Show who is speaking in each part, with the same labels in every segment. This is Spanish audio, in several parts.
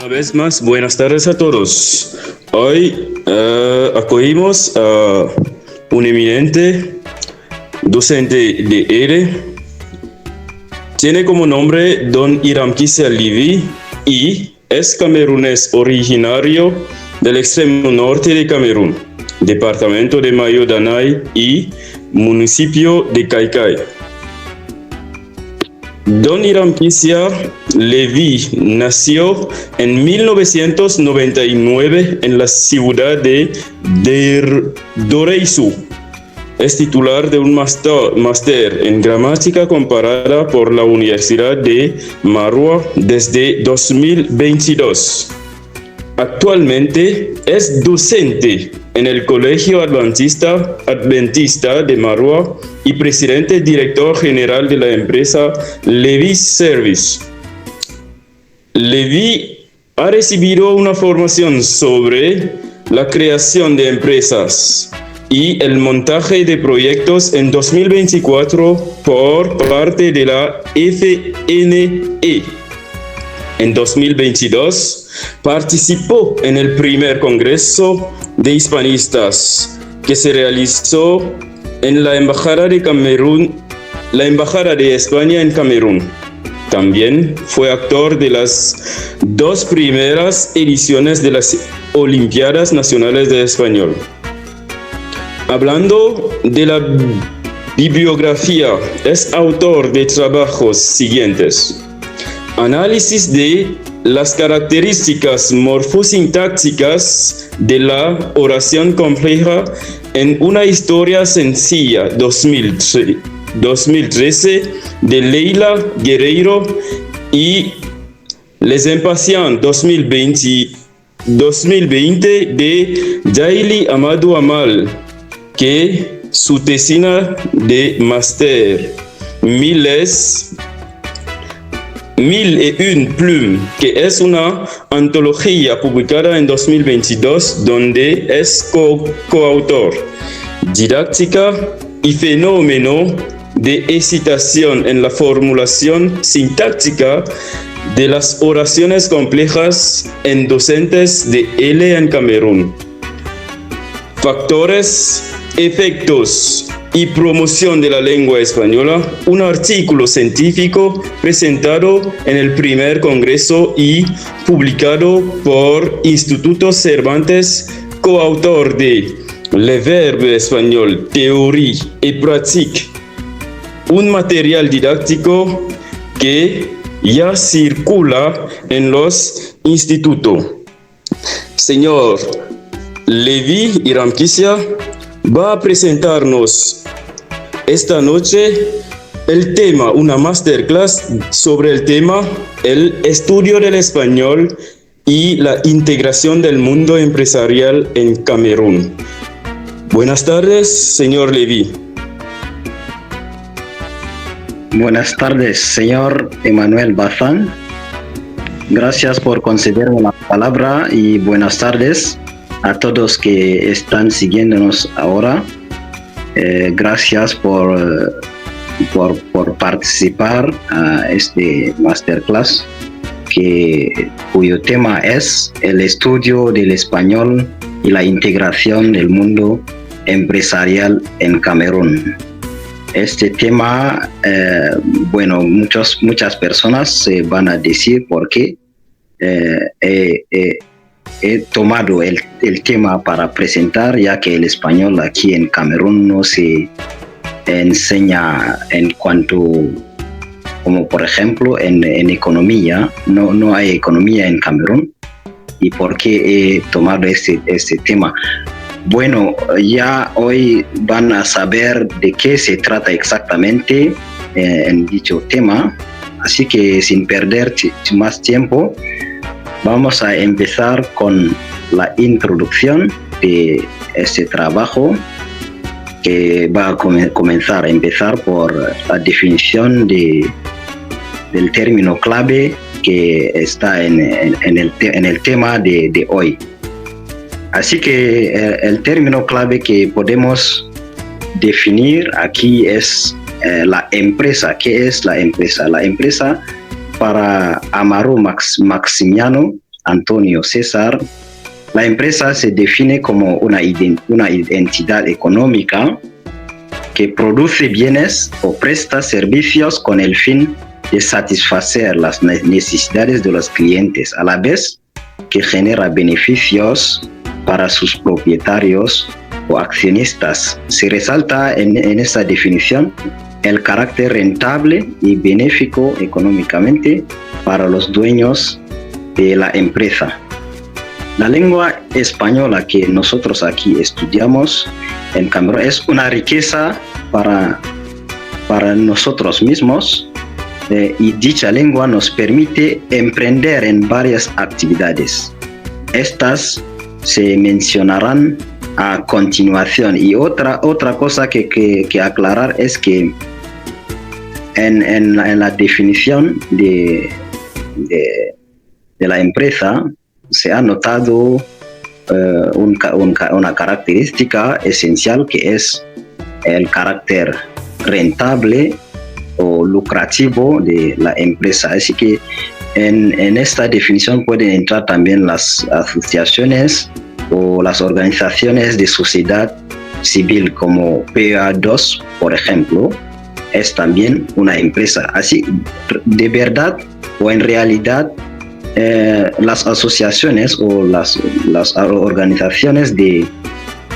Speaker 1: Una vez más, buenas tardes a todos. Hoy acogimos a un eminente docente de ERE. Tiene como nombre Don Hiram Kisia Levy y es camerunés originario del extremo norte de Camerún, departamento de Mayo-Danay y municipio de Kaikai. Don Hiram Kisia Levy nació en 1999 en la ciudad de Doreizou. Es titular de un máster en gramática comparada por la Universidad de Marua desde 2022. Actualmente es docente en el Colegio Adventista de Marua y presidente director general de la empresa Levy Service. Levy ha recibido una formación sobre la creación de empresas y el montaje de proyectos en 2024 por parte de la FNE. En 2022 participó en el primer Congreso de Hispanistas que se realizó en la Embajada de España en Camerún. También fue actor de las dos primeras ediciones de las Olimpiadas Nacionales de Español. Hablando de la bibliografía, es autor de trabajos siguientes: análisis de las características morfosintácticas de la oración compleja en una historia sencilla, 2013, de Leila Guerreiro, y Les Impatients 2020 de Yaeli Amadou Amal, que su tesina de máster, Mille et une plumes, que es una antología publicada en 2022 donde es coautor. Didáctica y fenómeno de excitación en la formulación sintáctica de las oraciones complejas en docentes de L en Camerún. Factores, efectos y promoción de la lengua española, un artículo científico presentado en el primer congreso y publicado por Instituto Cervantes, coautor de Le Verbe español, théorie et pratique, un material didáctico que ya circula en los institutos. Señor Levy Hiram Kisia va a presentarnos esta noche el tema, una masterclass sobre el tema, el estudio del español y la integración del mundo empresarial en Camerún. Buenas tardes, señor Levy.
Speaker 2: Buenas tardes, señor Emanuel Bazán. Gracias por concederme la palabra y buenas tardes a todos que están siguiéndonos ahora. Gracias por participar a este masterclass cuyo tema es el estudio del español y la integración del mundo empresarial en Camerún. Este tema, muchas personas se van a decir por qué he tomado el tema para presentar, ya que el español aquí en Camerún no se enseña en cuanto, como por ejemplo en economía, no hay economía en Camerún. ¿Y por qué he tomado este tema? Bueno, ya hoy van a saber de qué se trata exactamente en dicho tema, así que sin perder más tiempo, vamos a empezar con la introducción de este trabajo, que va a empezar por la definición del término clave que está en el tema de hoy. Así que el término clave que podemos definir aquí es la empresa. ¿Qué es la empresa? La empresa para Amaro Maximiano Antonio César, la empresa se define como una entidad económica que produce bienes o presta servicios con el fin de satisfacer las necesidades de los clientes, a la vez que genera beneficios para sus propietarios o accionistas. Se resalta en esta definición el carácter rentable y benéfico económicamente para los dueños de la empresa. La lengua española que nosotros aquí estudiamos en Camerún es una riqueza para nosotros mismos, y dicha lengua nos permite emprender en varias actividades. Estas se mencionarán a continuación. Y otra cosa que aclarar es que en la definición de la empresa se ha notado una característica esencial, que es el carácter rentable o lucrativo de la empresa. Así que en esta definición pueden entrar también las asociaciones o las organizaciones de sociedad civil, como PA2, por ejemplo, es también una empresa. Así, de verdad o en realidad, las asociaciones o las organizaciones de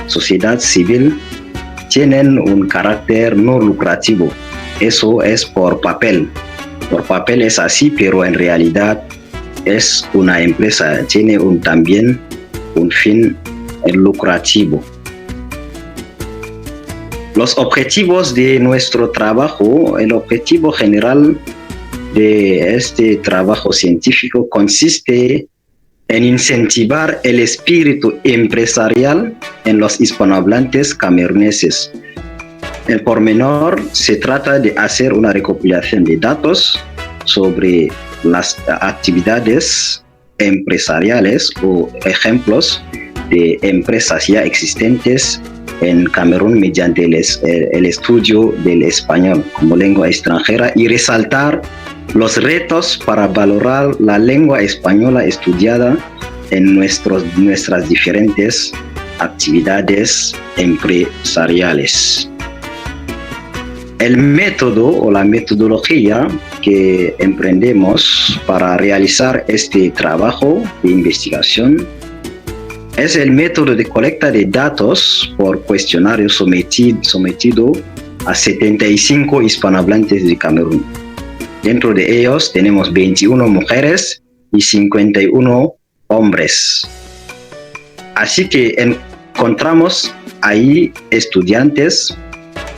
Speaker 2: sociedad civil tienen un carácter no lucrativo. Eso es por papel. Por papel es así, pero en realidad es una empresa, tiene también un fin lucrativo. Los objetivos de nuestro trabajo, el objetivo general de este trabajo científico consiste en incentivar el espíritu empresarial en los hispanohablantes cameruneses. El pormenor se trata de hacer una recopilación de datos sobre las actividades empresariales o ejemplos de empresas ya existentes en Camerún mediante el estudio del español como lengua extranjera, y resaltar los retos para valorar la lengua española estudiada en nuestras diferentes actividades empresariales. El método o la metodología que emprendemos para realizar este trabajo de investigación es el método de colecta de datos por cuestionario sometido a 75 hispanohablantes de Camerún. Dentro de ellos tenemos 21 mujeres y 51 hombres. Así que encontramos ahí estudiantes,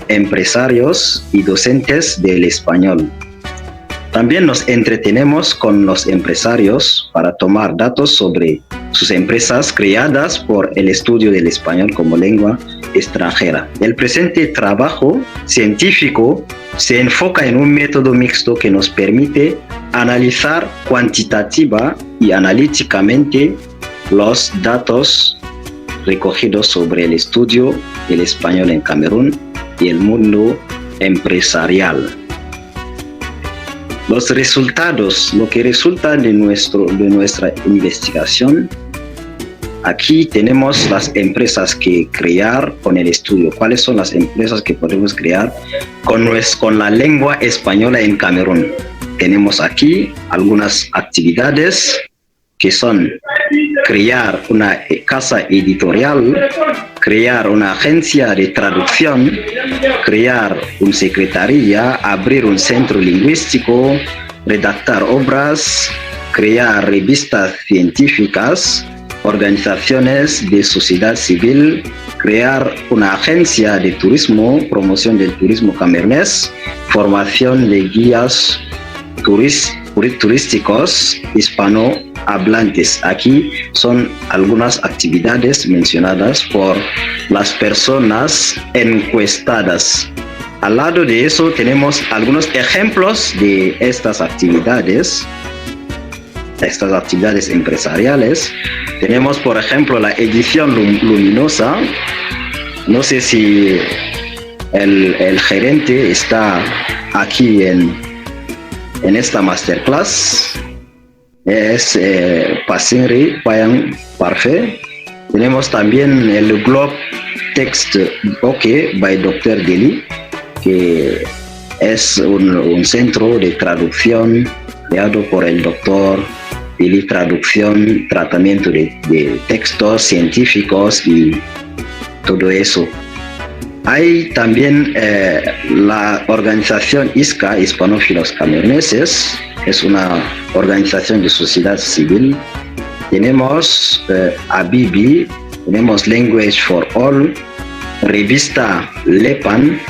Speaker 2: empresarios y docentes del español. También nos entretenemos con los empresarios para tomar datos sobre sus empresas creadas por el estudio del español como lengua extranjera. El presente trabajo científico se enfoca en un método mixto que nos permite analizar cuantitativa y analíticamente los datos recogidos sobre el estudio del español en Camerún y el mundo empresarial. Los resultados, lo que resulta de nuestra investigación, aquí tenemos las empresas que crear con el estudio. ¿Cuáles son las empresas que podemos crear con la lengua española en Camerún? Tenemos aquí algunas actividades que son crear una casa editorial, crear una agencia de traducción, crear una secretaría, abrir un centro lingüístico, redactar obras, crear revistas científicas, organizaciones de sociedad civil, crear una agencia de turismo, promoción del turismo camerunés, formación de guías turísticos hispanohablantes. Aquí son algunas actividades mencionadas por las personas encuestadas. Al lado de eso tenemos algunos ejemplos de estas actividades empresariales. Tenemos, por ejemplo, la edición luminosa. No sé si el gerente está aquí en esta masterclass. es Passinri Payang Parfait. Tenemos también el Globe Text OK by Dr. Deli, que es un centro de traducción creado por el doctor Deli, traducción, tratamiento de textos científicos y todo eso. Hay también la organización ISCA, Hispanófilos Cameruneses, es una organización de sociedad civil. Tenemos ABIBI, tenemos Language for All, revista LEPAN,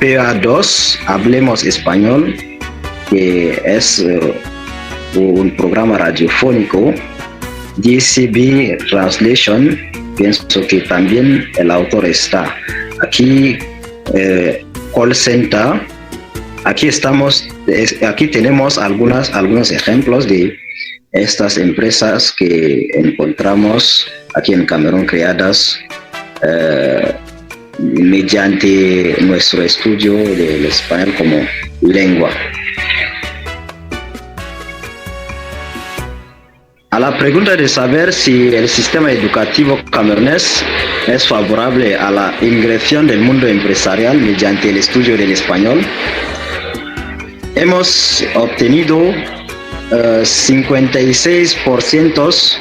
Speaker 2: PA2, Hablemos Español, que es un programa radiofónico, DCB Translation, pienso que también el autor está. Aquí, Call Center, aquí tenemos algunos ejemplos de estas empresas que encontramos aquí en Camerún creadas mediante nuestro estudio del español como lengua. A la pregunta de saber si el sistema educativo camerunés es favorable a la ingresión del mundo empresarial mediante el estudio del español, hemos obtenido 56%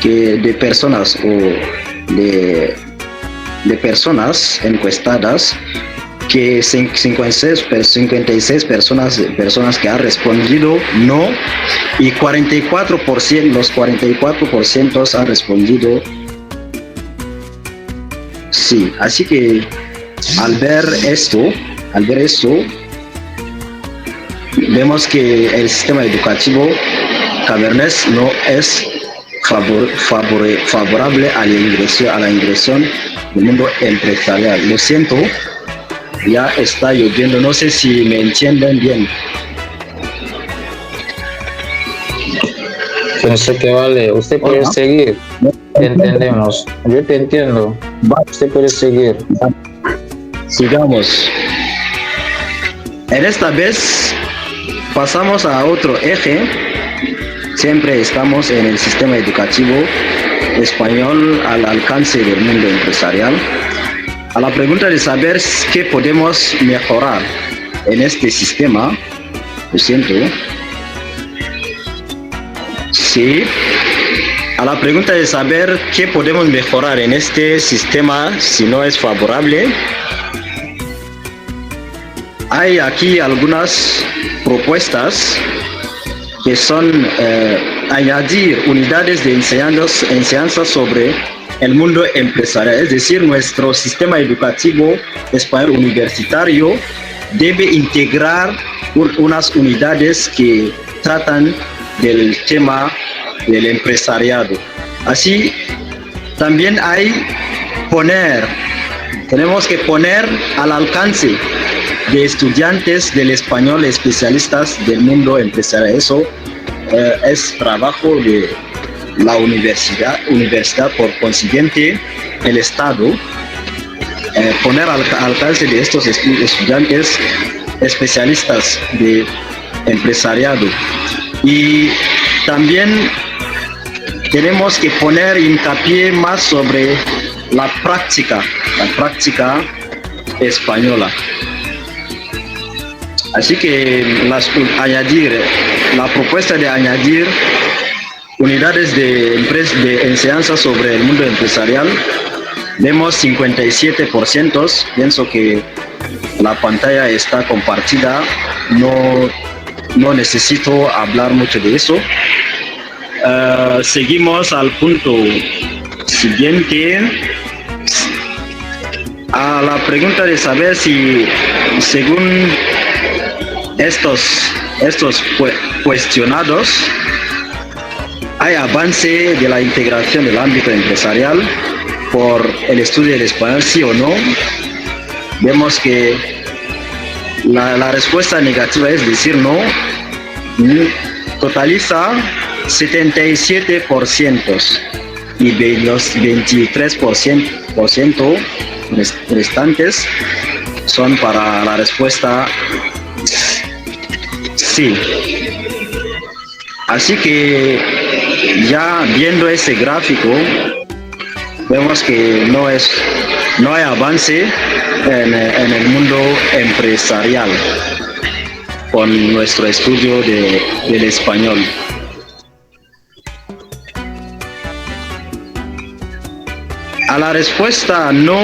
Speaker 2: de personas de personas encuestadas, que 56 personas que han respondido no, y 44% han respondido sí. Así que al ver esto, vemos que el sistema educativo camerunés no es favorable a la ingresión del mundo empresarial. Lo siento, ya está lloviendo, no sé si me entienden bien.
Speaker 3: Pensé que vale, usted puede seguir, te entendemos, yo te entiendo, usted puede seguir.
Speaker 2: Sigamos. En esta vez pasamos a otro eje. Siempre estamos en el sistema educativo español al alcance del mundo empresarial. A la pregunta de saber qué podemos mejorar en este sistema, lo siento. Sí. A la pregunta de saber qué podemos mejorar en este sistema si no es favorable, hay aquí algunas propuestas que son añadir unidades de enseñanza sobre el mundo empresarial. Es decir, nuestro sistema educativo español universitario debe integrar unas unidades que tratan del tema del empresariado. Así, también tenemos que poner al alcance de estudiantes del español especialistas del mundo empresarial. Eso es trabajo de la universidad, por consiguiente el Estado, poner al alcance de estos estudiantes especialistas de empresariado. Y también tenemos que poner hincapié más sobre la práctica española. Así que la propuesta de añadir unidades de enseñanza sobre el mundo empresarial, vemos 57%. Pienso que la pantalla está compartida, no necesito hablar mucho de eso. Seguimos al punto siguiente. A la pregunta de saber si, según estos cuestionados, hay avance de la integración del ámbito empresarial por el estudio del español, sí o no. Vemos que la respuesta negativa es decir no. Totaliza 77% y de los 23% restantes son para la respuesta sí. Así que ya viendo ese gráfico, vemos que no hay avance en el mundo empresarial con nuestro estudio del español. A la respuesta no,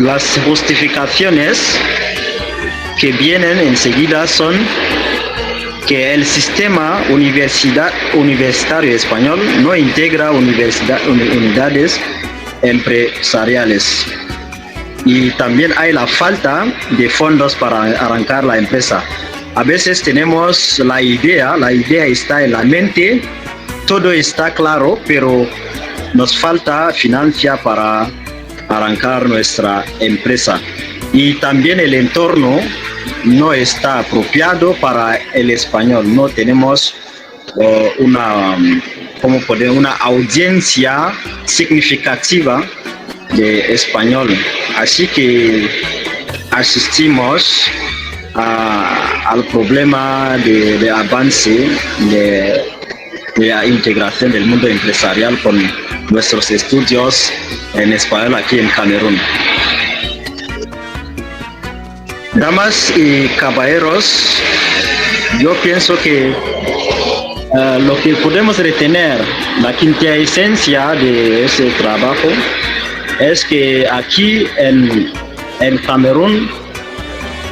Speaker 2: las justificaciones que vienen enseguida son que el sistema universitario español no integra unidades empresariales, y también hay la falta de fondos para arrancar la empresa. A veces tenemos la idea está en la mente, todo está claro, pero nos falta financia para arrancar nuestra empresa, y también el entorno no está apropiado para el español. No tenemos una audiencia significativa de español, así que asistimos al problema de avance de la integración del mundo empresarial con nuestros estudios en español aquí en Camerún. Damas y caballeros, yo pienso que lo que podemos retener, la quinta esencia de ese trabajo, es que aquí en Camerún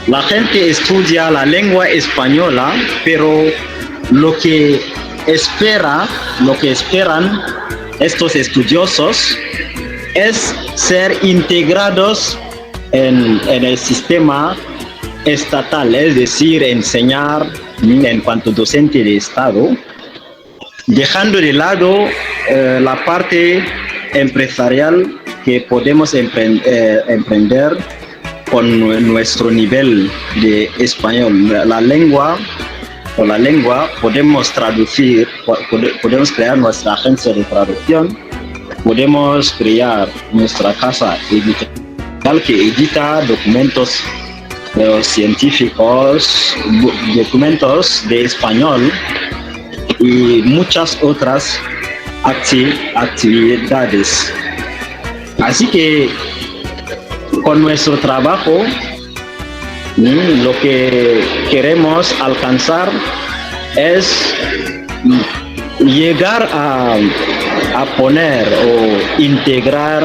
Speaker 2: la gente estudia la lengua española, pero lo que esperan estos estudiosos es ser integrados en el sistema estatal, es decir, enseñar en cuanto docente de Estado, dejando de lado la parte empresarial que podemos emprender con nuestro nivel de español. La lengua podemos traducir, podemos crear nuestra agencia de traducción, podemos crear nuestra casa editorial que edita documentos científicos, documentos de español y muchas otras actividades. Así que con nuestro trabajo, lo que queremos alcanzar es llegar a poner o integrar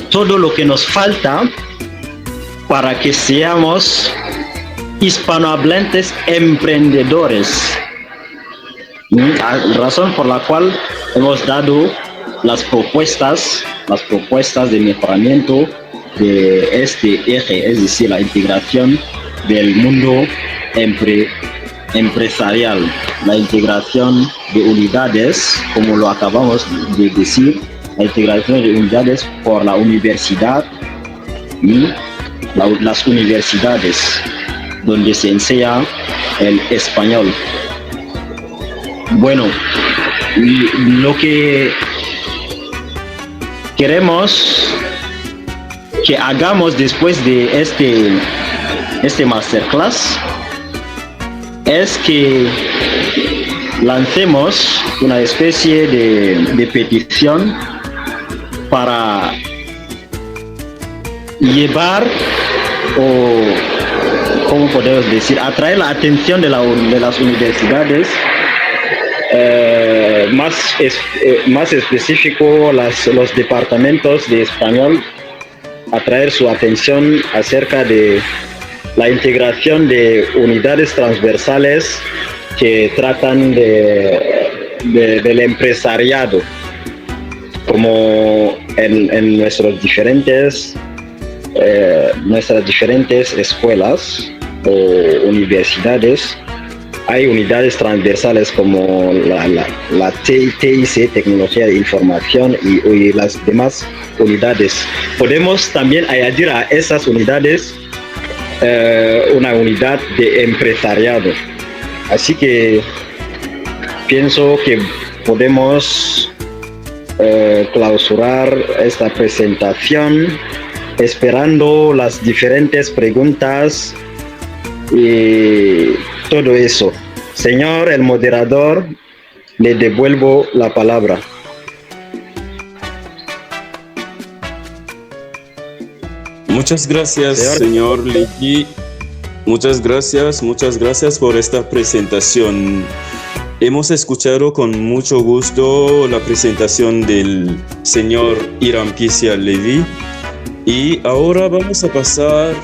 Speaker 2: todo lo que nos falta para que seamos hispanohablantes emprendedores. Razón por la cual hemos dado las propuestas de mejoramiento de este eje, es decir, la integración del mundo empresarial, la integración de unidades, como lo acabamos de decir, la integración de unidades por la universidad y las universidades donde se enseña el español. Bueno, lo que queremos que hagamos después de este masterclass es que lancemos una especie de petición para llevar, o cómo podemos decir, atraer la atención de las universidades, más específico los departamentos de español, atraer su atención acerca de la integración de unidades transversales que tratan del empresariado, como en nuestras diferentes escuelas o universidades. Hay unidades transversales como la TIC, Tecnología de Información, y las demás unidades. Podemos también añadir a esas unidades una unidad de empresariado. Así que pienso que podemos clausurar esta presentación esperando las diferentes preguntas y todo eso. Señor el moderador, le devuelvo la palabra.
Speaker 1: Muchas gracias, señor Legui. Muchas gracias por esta presentación. Hemos escuchado con mucho gusto la presentación del señor Hiram Kissia Levy y ahora vamos a pasar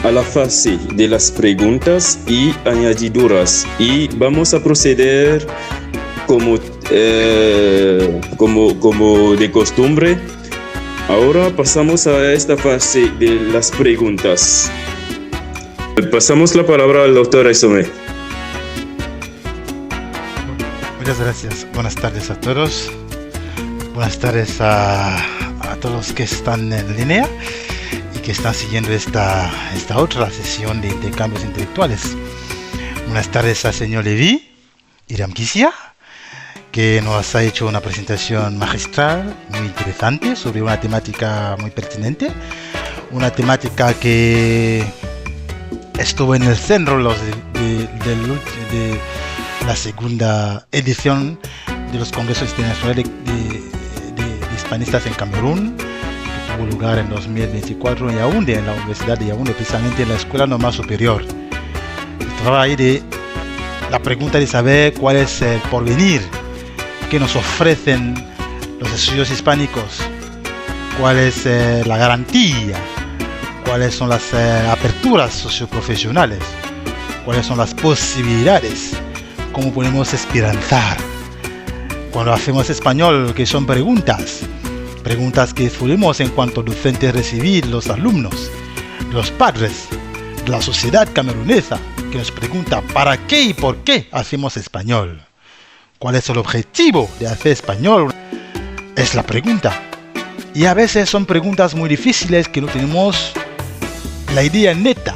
Speaker 1: a la fase de las preguntas y añadiduras y vamos a proceder como de costumbre. Ahora pasamos a esta fase de las preguntas. Pasamos la palabra al doctor Isomé.
Speaker 4: Muchas gracias. Buenas tardes a todos. Buenas tardes a todos los que están en línea y que están siguiendo esta otra sesión de intercambios intelectuales. Buenas tardes al señor Levy, Hiram Kissia, que nos ha hecho una presentación magistral, muy interesante, sobre una temática muy pertinente, una temática que estuvo en el centro de la segunda edición de los Congresos Internacionales de Hispanistas en Camerún, que tuvo lugar en 2024 en Yaoundé, en la Universidad de Yaoundé, precisamente en la Escuela Normal Superior. Estaba ahí de la pregunta de saber cuál es el porvenir que nos ofrecen los estudios hispánicos, cuál es la garantía, cuáles son las aperturas socioprofesionales, cuáles son las posibilidades, cómo podemos esperanzar. Cuando hacemos español, que son preguntas que solemos en cuanto docentes recibir los alumnos, los padres, de la sociedad camerunesa, que nos pregunta ¿para qué y por qué hacemos español? ¿Cuál es el objetivo de hacer español? Es la pregunta. Y a veces son preguntas muy difíciles que no tenemos la idea neta,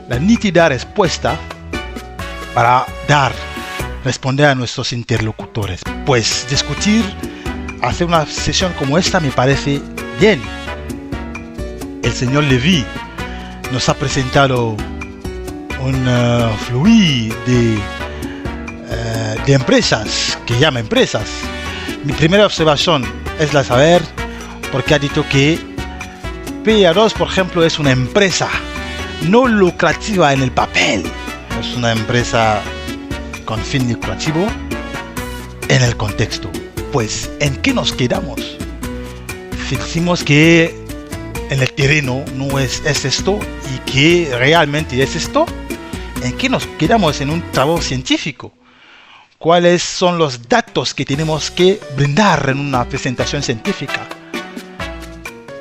Speaker 4: la nítida respuesta para responder a nuestros interlocutores. Pues discutir, hacer una sesión como esta me parece bien. El señor Levy nos ha presentado un fluir de empresas, que llama empresas. Mi primera observación es la saber, porque ha dicho que PA2, por ejemplo, es una empresa no lucrativa en el papel, es una empresa con fin lucrativo en el contexto. Pues, ¿en qué nos quedamos? Si decimos que en el terreno no es esto y que realmente es esto, ¿en qué nos quedamos en un trabajo científico? ¿Cuáles son los datos que tenemos que brindar en una presentación científica?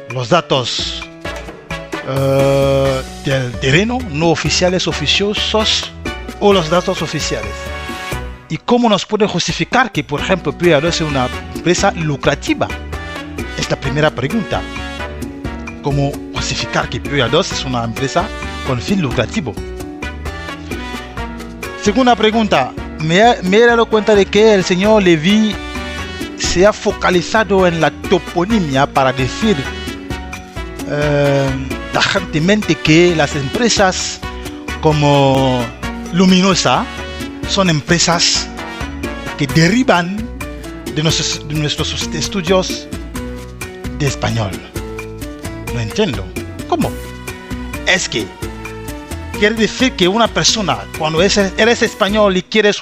Speaker 4: Los datos del terreno, no oficiales, oficiosos, o los datos oficiales. ¿Y cómo nos puede justificar que, por ejemplo, PA2 es una empresa lucrativa? Es la primera pregunta. ¿Cómo justificar que PA2 es una empresa con fin lucrativo? Segunda pregunta. Me he dado cuenta de que el señor Levy se ha focalizado en la toponimia para decir tajantemente que las empresas como Luminosa son empresas que derivan de nuestros estudios de español. No entiendo. ¿Cómo? Es que quiere decir que una persona, cuando eres español y que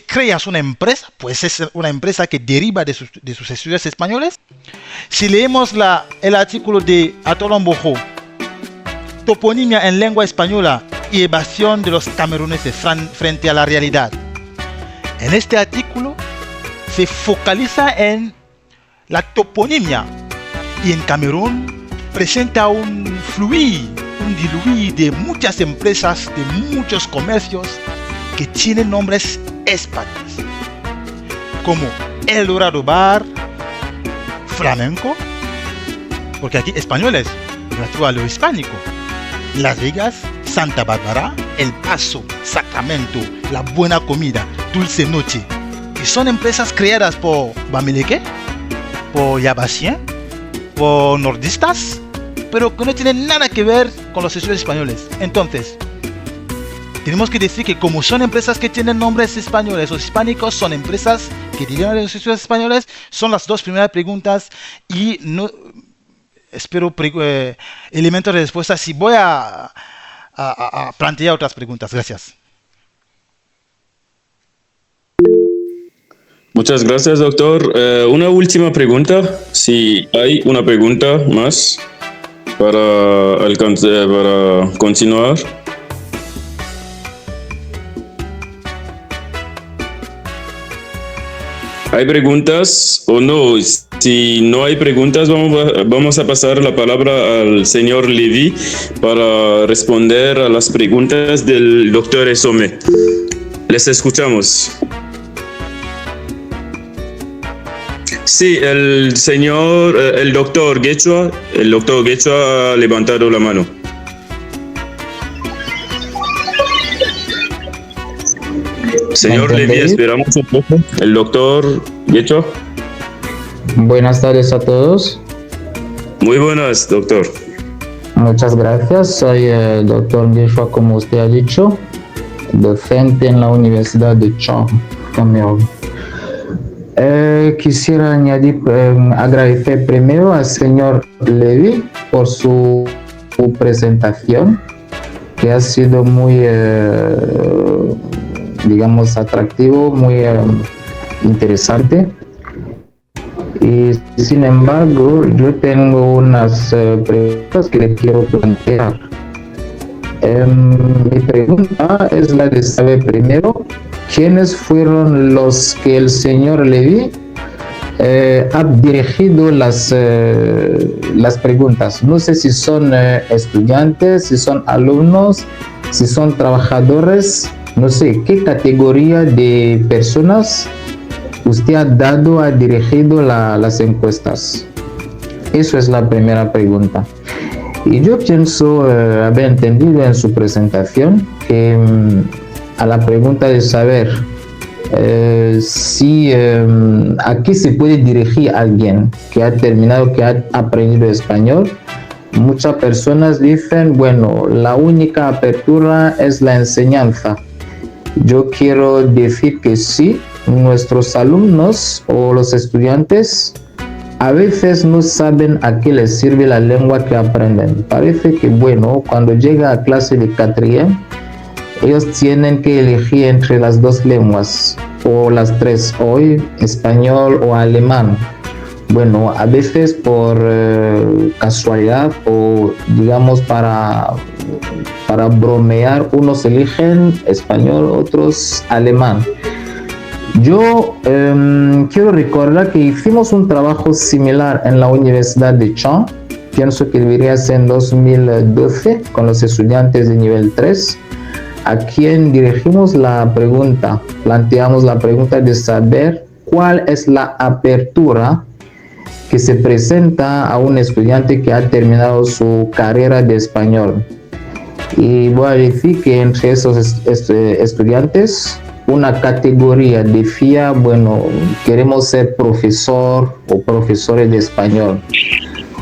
Speaker 4: creas una empresa, pues es una empresa que deriva de sus estudios españoles. Si leemos el artículo de Atolombojo, Toponimia en lengua española y evasión de los cameruneses frente a la realidad. En este artículo se focaliza en la toponimia y en Camerún presenta un diluir de muchas empresas, de muchos comercios que tienen nombres españoles, como El Dorado Bar, Flamenco, porque aquí españoles, relativo a lo hispánico, Las Vegas, Santa Bárbara, El Paso, Sacramento, La Buena Comida, Dulce Noche, que son empresas creadas por Bamileke, por Yabasien, por nordistas, pero que no tienen nada que ver con los estudios españoles. Entonces, tenemos que decir que como son empresas que tienen nombres españoles o hispánicos, son empresas que tienen negocios españoles. Son las dos primeras preguntas y no espero elementos de respuesta si voy a plantear otras preguntas. Gracias.
Speaker 1: Muchas gracias, doctor. Una última pregunta, si hay una pregunta más para continuar. ¿Hay preguntas o no? Si no hay preguntas, vamos a pasar la palabra al señor Levy para responder a las preguntas del doctor Esome. Les escuchamos. Sí, el doctor Guechua ha levantado la mano. Señor Levy, esperamos un poco. El doctor Guechua.
Speaker 3: Buenas tardes a todos.
Speaker 1: Muy buenas, doctor.
Speaker 3: Muchas gracias. Soy el doctor Guechua, como usted ha dicho, docente en la Universidad de Chong, Camerún. Quisiera agradecer primero al señor Levy por su presentación, que ha sido muy, atractivo, muy interesante. Y sin embargo, yo tengo unas preguntas que le quiero plantear. Mi pregunta es la de saber primero quiénes fueron los que el señor Levy ha dirigido las preguntas. No sé si son estudiantes, si son alumnos, si son trabajadores, no sé qué categoría de personas usted ha dirigido las encuestas. Eso es la primera pregunta. Y yo pienso haber entendido en su presentación que a la pregunta de saber si a qué se puede dirigir alguien que ha aprendido español, muchas personas dicen, bueno, la única apertura es la enseñanza. Yo quiero decir que sí, nuestros alumnos o los estudiantes a veces no saben a qué les sirve la lengua que aprenden. Parece que, bueno, cuando llega a clase de quatrième, ellos tienen que elegir entre las dos lenguas o las tres, hoy español o alemán. Bueno, a veces por casualidad o digamos para bromear, unos eligen español, otros alemán. Yo quiero recordar que hicimos un trabajo similar en la Universidad de Chong, pienso que debería ser en 2012, con los estudiantes de nivel 3, a quien dirigimos planteamos la pregunta de saber cuál es la apertura que se presenta a un estudiante que ha terminado su carrera de español. Y voy a decir que entre esos estudiantes, una categoría decía, bueno, queremos ser profesor o profesores de español,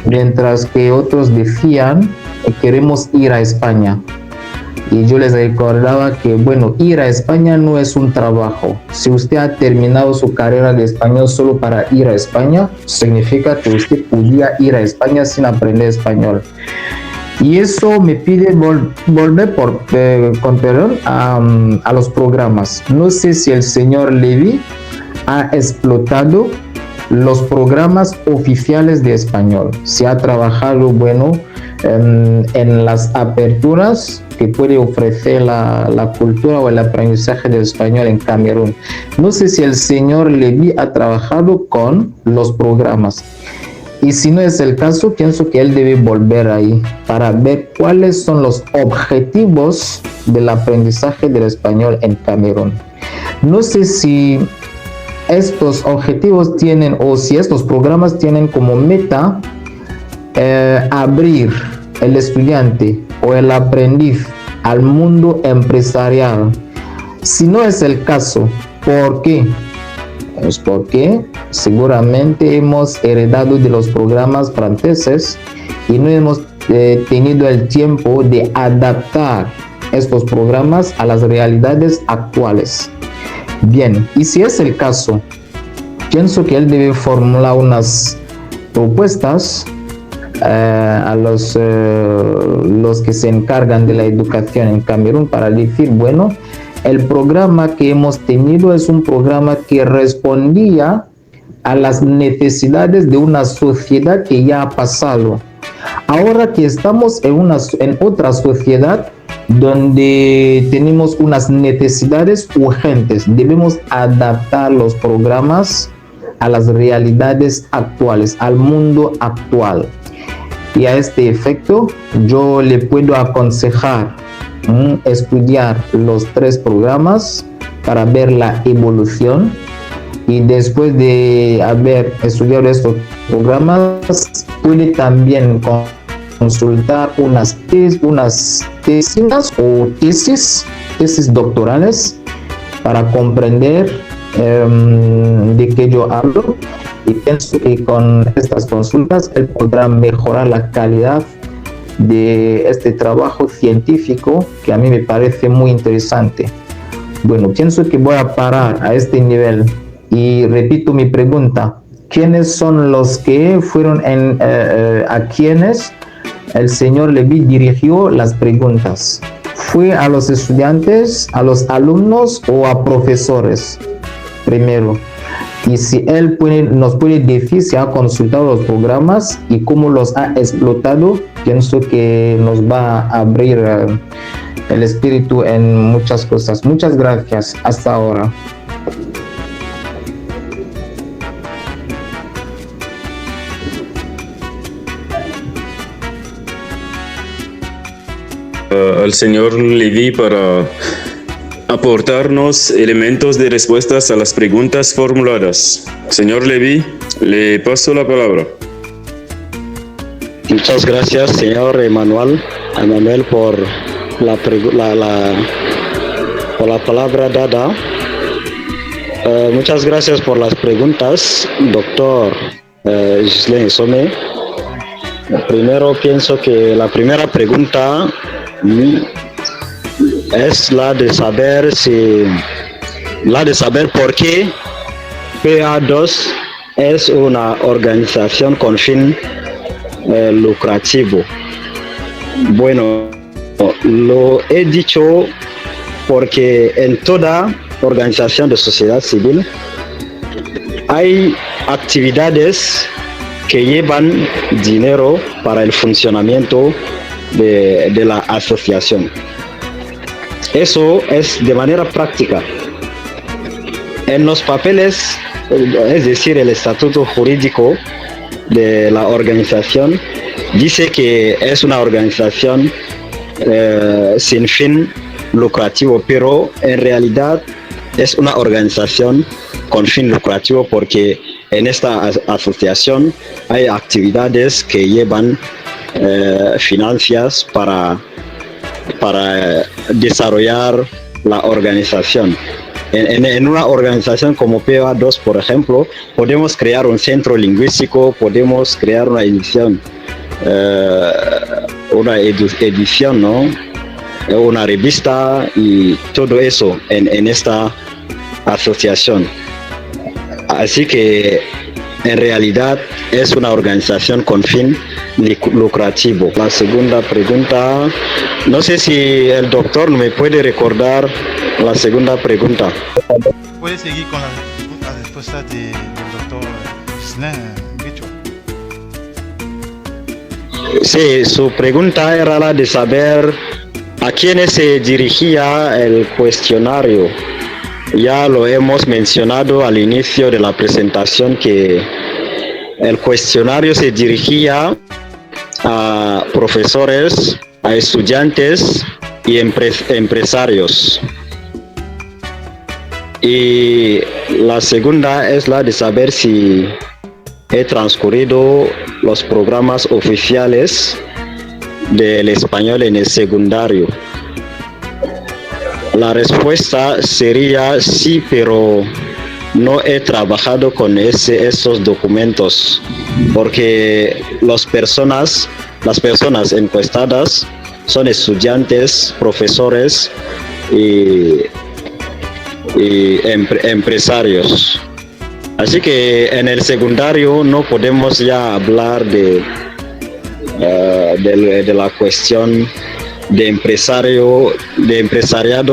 Speaker 3: mientras que otros decían, queremos ir a España. Y yo les recordaba que, bueno, ir a España no es un trabajo. Si usted ha terminado su carrera de español solo para ir a España, significa que usted podía ir a España sin aprender español. Y eso me pide volver con perdón a los programas. No sé si el señor Levy ha explotado los programas oficiales de español. Se ha trabajado, bueno, en las aperturas que puede ofrecer la cultura o el aprendizaje del español en Camerún. No sé si el señor Levy ha trabajado con los programas. Y si no es el caso, pienso que él debe volver ahí para ver cuáles son los objetivos del aprendizaje del español en Camerún. No sé si estos objetivos tienen o si estos programas tienen como meta abrir el estudiante o el aprendiz al mundo empresarial. Si no es el caso, ¿por qué? Es porque seguramente hemos heredado de los programas franceses y no hemos tenido el tiempo de adaptar estos programas a las realidades actuales. Bien, y si es el caso, pienso que él debe formular unas propuestas a los que se encargan de la educación en Camerún para decir, bueno, el programa que hemos tenido es un programa que respondía a las necesidades de una sociedad que ya ha pasado. Ahora que estamos en otra sociedad donde tenemos unas necesidades urgentes, debemos adaptar los programas a las realidades actuales, al mundo actual. Y a este efecto, yo le puedo aconsejar estudiar los 3 programas para ver la evolución, y después de haber estudiado estos programas, puede también consultar unas tesis doctorales para comprender de qué yo hablo, y pienso que con estas consultas él podrá mejorar la calidad de este trabajo científico que a mí me parece muy interesante. Bueno, pienso que voy a parar a este nivel y repito mi pregunta: ¿quiénes son los que fueron a quienes el señor Levy dirigió las preguntas? ¿Fue a los estudiantes, a los alumnos o a profesores? Primero. Y si él nos puede decir si ha consultado los programas y cómo los ha explotado, pienso que nos va a abrir el espíritu en muchas cosas. Muchas gracias. Hasta ahora.
Speaker 1: Al señor Levy para aportarnos elementos de respuestas a las preguntas formuladas. Señor Levy, le paso la palabra.
Speaker 2: Muchas gracias, señor Emanuel, por la palabra dada. Muchas gracias por las preguntas, doctor Ghislain Somé. Primero pienso que la primera pregunta es la de saber por qué PA2 es una organización con fin lucrativo. Bueno, lo he dicho porque en toda organización de sociedad civil hay actividades que llevan dinero para el funcionamiento de la asociación. Eso es de manera práctica. En los papeles, es decir, el estatuto jurídico de la organización dice que es una organización sin fin lucrativo, pero en realidad es una organización con fin lucrativo porque en esta asociación hay actividades que llevan finanzas para desarrollar la organización. En una organización como PA2, por ejemplo, podemos crear un centro lingüístico, podemos crear una edición, ¿no? Una revista y todo eso en esta asociación. Así que en realidad es una organización con fin lucrativo. La segunda pregunta, no sé si el doctor me puede recordar la segunda pregunta.
Speaker 4: ¿Puede seguir con la respuesta del doctor Ghislain?
Speaker 2: Sí, su pregunta era la de saber a quiénes se dirigía el cuestionario. Ya lo hemos mencionado al inicio de la presentación que el cuestionario se dirigía a profesores, a estudiantes y empresarios. Y la segunda es la de saber si he transcurrido los programas oficiales del español en el secundario. La respuesta sería sí, pero no he trabajado con esos documentos porque las personas encuestadas son estudiantes, profesores y empresarios. Así que en el secundario no podemos ya hablar de la cuestión de empresariado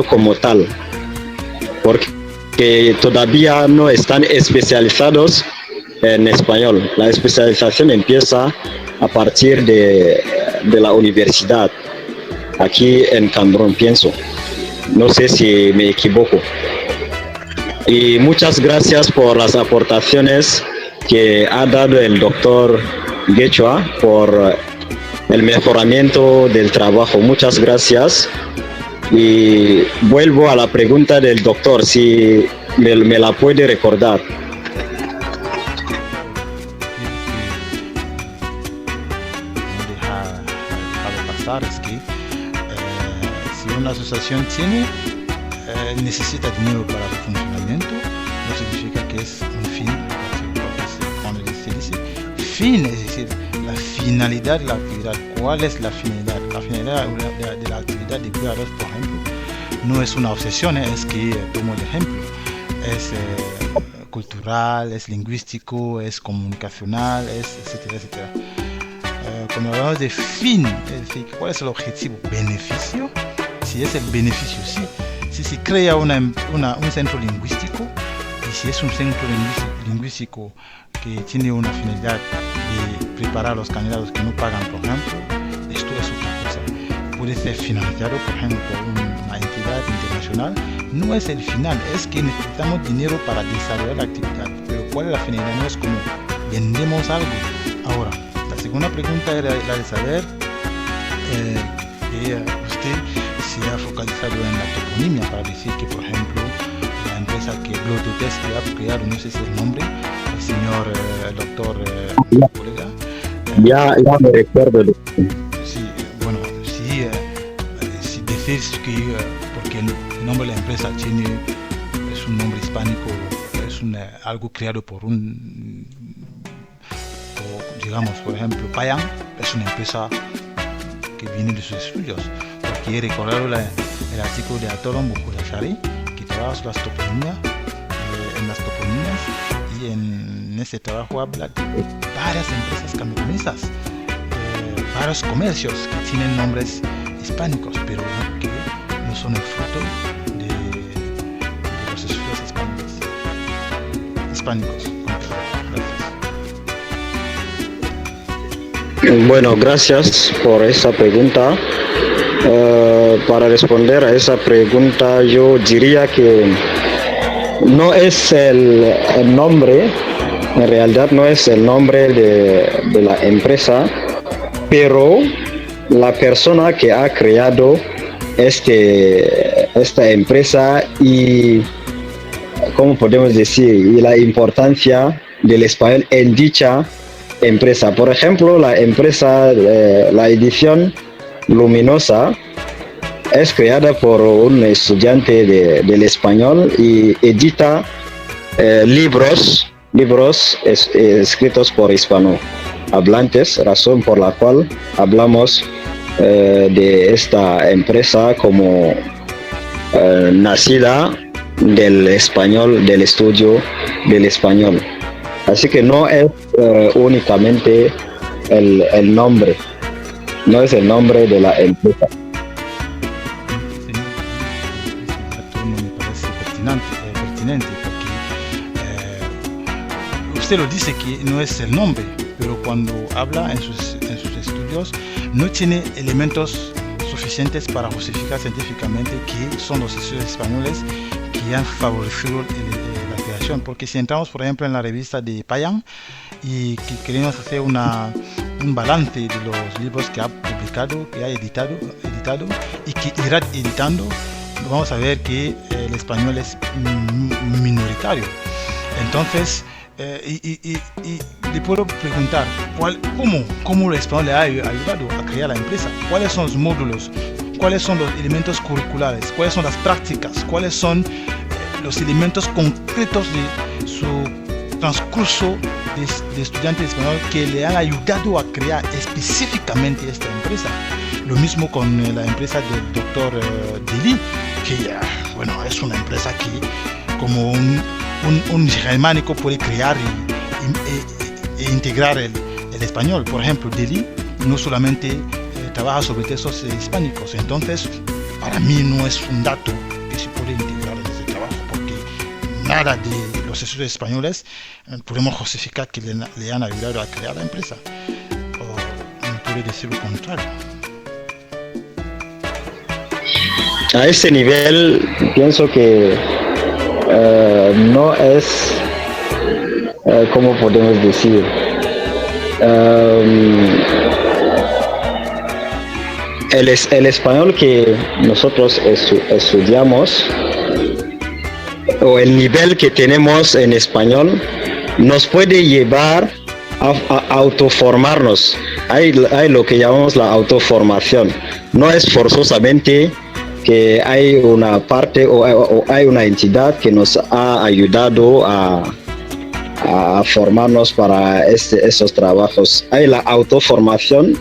Speaker 2: como tal, porque todavía no están especializados en español. La especialización empieza a partir de la universidad, aquí en Camerún, pienso. No sé si me equivoco. Y muchas gracias por las aportaciones que ha dado el doctor Guechua por el mejoramiento del trabajo. Muchas gracias. Y vuelvo a la pregunta del doctor, si me la puede recordar.
Speaker 4: Es que si una asociación necesita dinero para su funcionamiento, no significa que es un fin, cuando se dice fin, es decir, la finalidad de la actividad. ¿Cuál es la finalidad? La finalidad de la actividad de cuidados, por ejemplo, no es una obsesión, es que, tomo el ejemplo, es cultural, es lingüístico, es comunicacional, es etcétera, etcétera. Cuando hablamos de fin, es decir, ¿cuál es el objetivo? ¿Beneficio? Si es el beneficio, sí. Si se crea un centro lingüístico, y si es un centro lingüístico que tiene una finalidad de preparar a los candidatos que no pagan, por ejemplo, esto es otra cosa. Puede ser financiado, por ejemplo, por una entidad internacional. No es el final, es que necesitamos dinero para desarrollar la actividad. Pero ¿cuál es la finalidad? No es como vendemos algo. Ahora, la segunda pregunta era la de saber que usted se ha focalizado en la toponimia para decir que, por ejemplo, la empresa que Bluetooth que ha creado, no sé si el nombre, el señor doctor colega.
Speaker 2: Ya me recuerdo.
Speaker 4: Sí, bueno, sí, si decís que porque el nombre de la empresa es un nombre hispánico, es algo creado por digamos, por ejemplo, Payam es una empresa que viene de sus estudios, porque he recordado el artículo de Atolon Bukuyashari que trabaja sobre las toponías, y en ese trabajo habla de varias empresas camerunesas, varios comercios que tienen nombres hispánicos, pero que no son el fruto de los estudios hispánicos.
Speaker 2: Bueno, gracias por esa pregunta. Para responder a esa pregunta, yo diría que no es el nombre, en realidad no es el nombre de la empresa, pero la persona que ha creado esta empresa y, ¿cómo podemos decir?, y la importancia del español en dicha empresa. Por ejemplo, la empresa, la edición Luminosa, es creada por un estudiante del español y edita libros escritos por hispanohablantes, razón por la cual hablamos de esta empresa como nacida del español, del estudio del español. Así que no es únicamente el nombre, no es el nombre de la empresa.
Speaker 4: Me parece pertinente porque usted lo dice que no es el nombre, pero cuando habla en sus estudios no tiene elementos suficientes para justificar científicamente que son los estudios españoles que han favorecido la creación. Porque si entramos, por ejemplo, en la revista de Payam y que queremos hacer un balance de los libros que ha publicado, que ha editado y que irá editando, vamos a ver que el español es minoritario. Entonces, y le puedo preguntar cómo el español le ha ayudado a crear la empresa, cuáles son los módulos, cuáles son los elementos curriculares, cuáles son las prácticas, cuáles son los elementos concretos de su transcurso de estudiante de español que le han ayudado a crear específicamente esta empresa. Lo mismo con la empresa del doctor Deli, que bueno, es una empresa que como un germánico puede crear e integrar el español. Por ejemplo, Deli no solamente trabaja sobre textos hispánicos, entonces para mí no es un dato que se puede integrar en ese trabajo, porque nada de los estudios españoles podemos justificar que le han ayudado a crear la empresa, o me puede decir lo contrario.
Speaker 2: A ese nivel pienso que no es, ¿cómo podemos decir? El español que nosotros estudiamos, o el nivel que tenemos en español, nos puede llevar a autoformarnos. Hay lo que llamamos la autoformación. No es forzosamente que hay una parte o hay una entidad que nos ha ayudado a formarnos para esos trabajos. Hay la autoformación.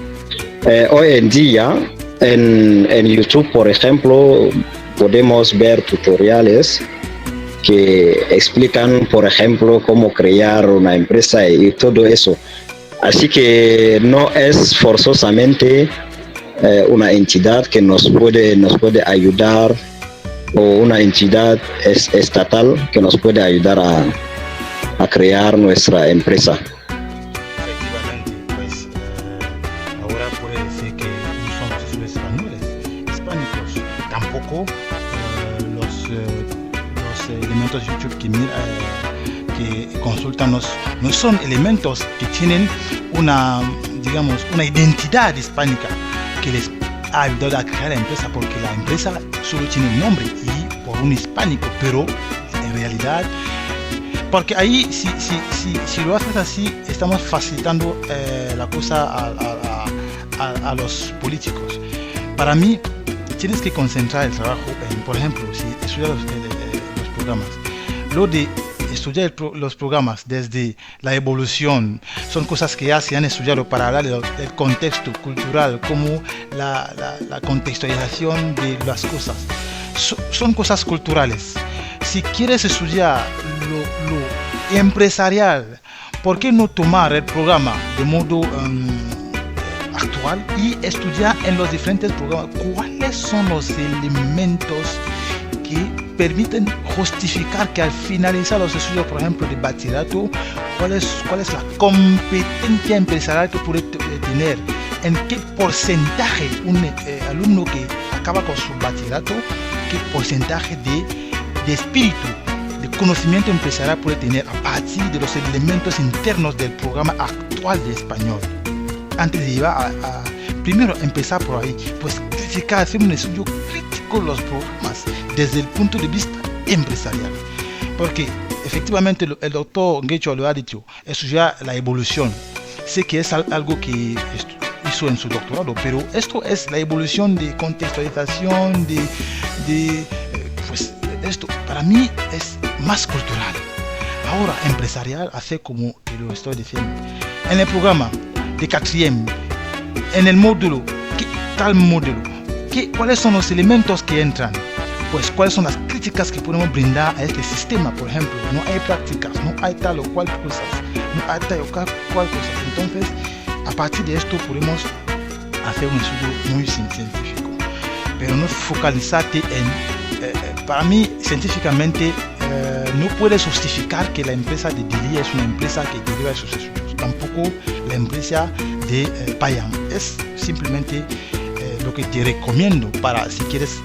Speaker 2: Hoy en día en YouTube, por ejemplo, podemos ver tutoriales que explican, por ejemplo, cómo crear una empresa y todo eso. Así que no es forzosamente una entidad que nos puede ayudar, o una entidad estatal que nos puede ayudar a crear nuestra empresa.
Speaker 4: Efectivamente, pues ahora puede decir que no somos estudios españoles, hispánicos. Tampoco los elementos de YouTube que consultan no son elementos que tienen una identidad hispánica que les ha ayudado a crear la empresa, porque la empresa solo tiene un nombre y por un hispánico, pero en realidad, porque ahí si lo haces así, estamos facilitando la cosa a los políticos. Para mí, tienes que concentrar el trabajo en, por ejemplo, si estudias los programas, lo de estudiar los programas desde la evolución, son cosas que ya se han estudiado para hablar del contexto cultural, como la contextualización de las cosas. Son cosas culturales. Si quieres estudiar lo empresarial, ¿por qué no tomar el programa de modo actual y estudiar en los diferentes programas cuáles son los elementos que permiten justificar que al finalizar los estudios, por ejemplo, de bachillerato, cuál es la competencia empresarial que puede tener, en qué porcentaje un alumno que acaba con su bachillerato, qué porcentaje de espíritu, de conocimiento empresarial puede tener a partir de los elementos internos del programa actual de español. Antes de llevar primero empezar por ahí, pues criticar, hacer un estudio crítico de los programas desde el punto de vista empresarial, porque efectivamente el doctor Guecho lo ha dicho, estudiar la evolución. Sé que es algo que hizo en su doctorado, pero esto es la evolución de contextualización, pues esto para mí es más cultural. Ahora empresarial, hace como lo estoy diciendo. En el programa de quatrième, en el módulo, ¿qué tal módulo? ¿Cuáles son los elementos que entran? Pues cuáles son las críticas que podemos brindar a este sistema. Por ejemplo, no hay prácticas, no hay tal o cual cosas, no hay tal o cual cosas. Entonces, a partir de esto podemos hacer un estudio muy científico, pero no focalizarte en, para mí, científicamente, no puedes justificar que la empresa de Deli es una empresa que deriva de sus estudios, tampoco la empresa de Payam. Es simplemente lo que te recomiendo para, si quieres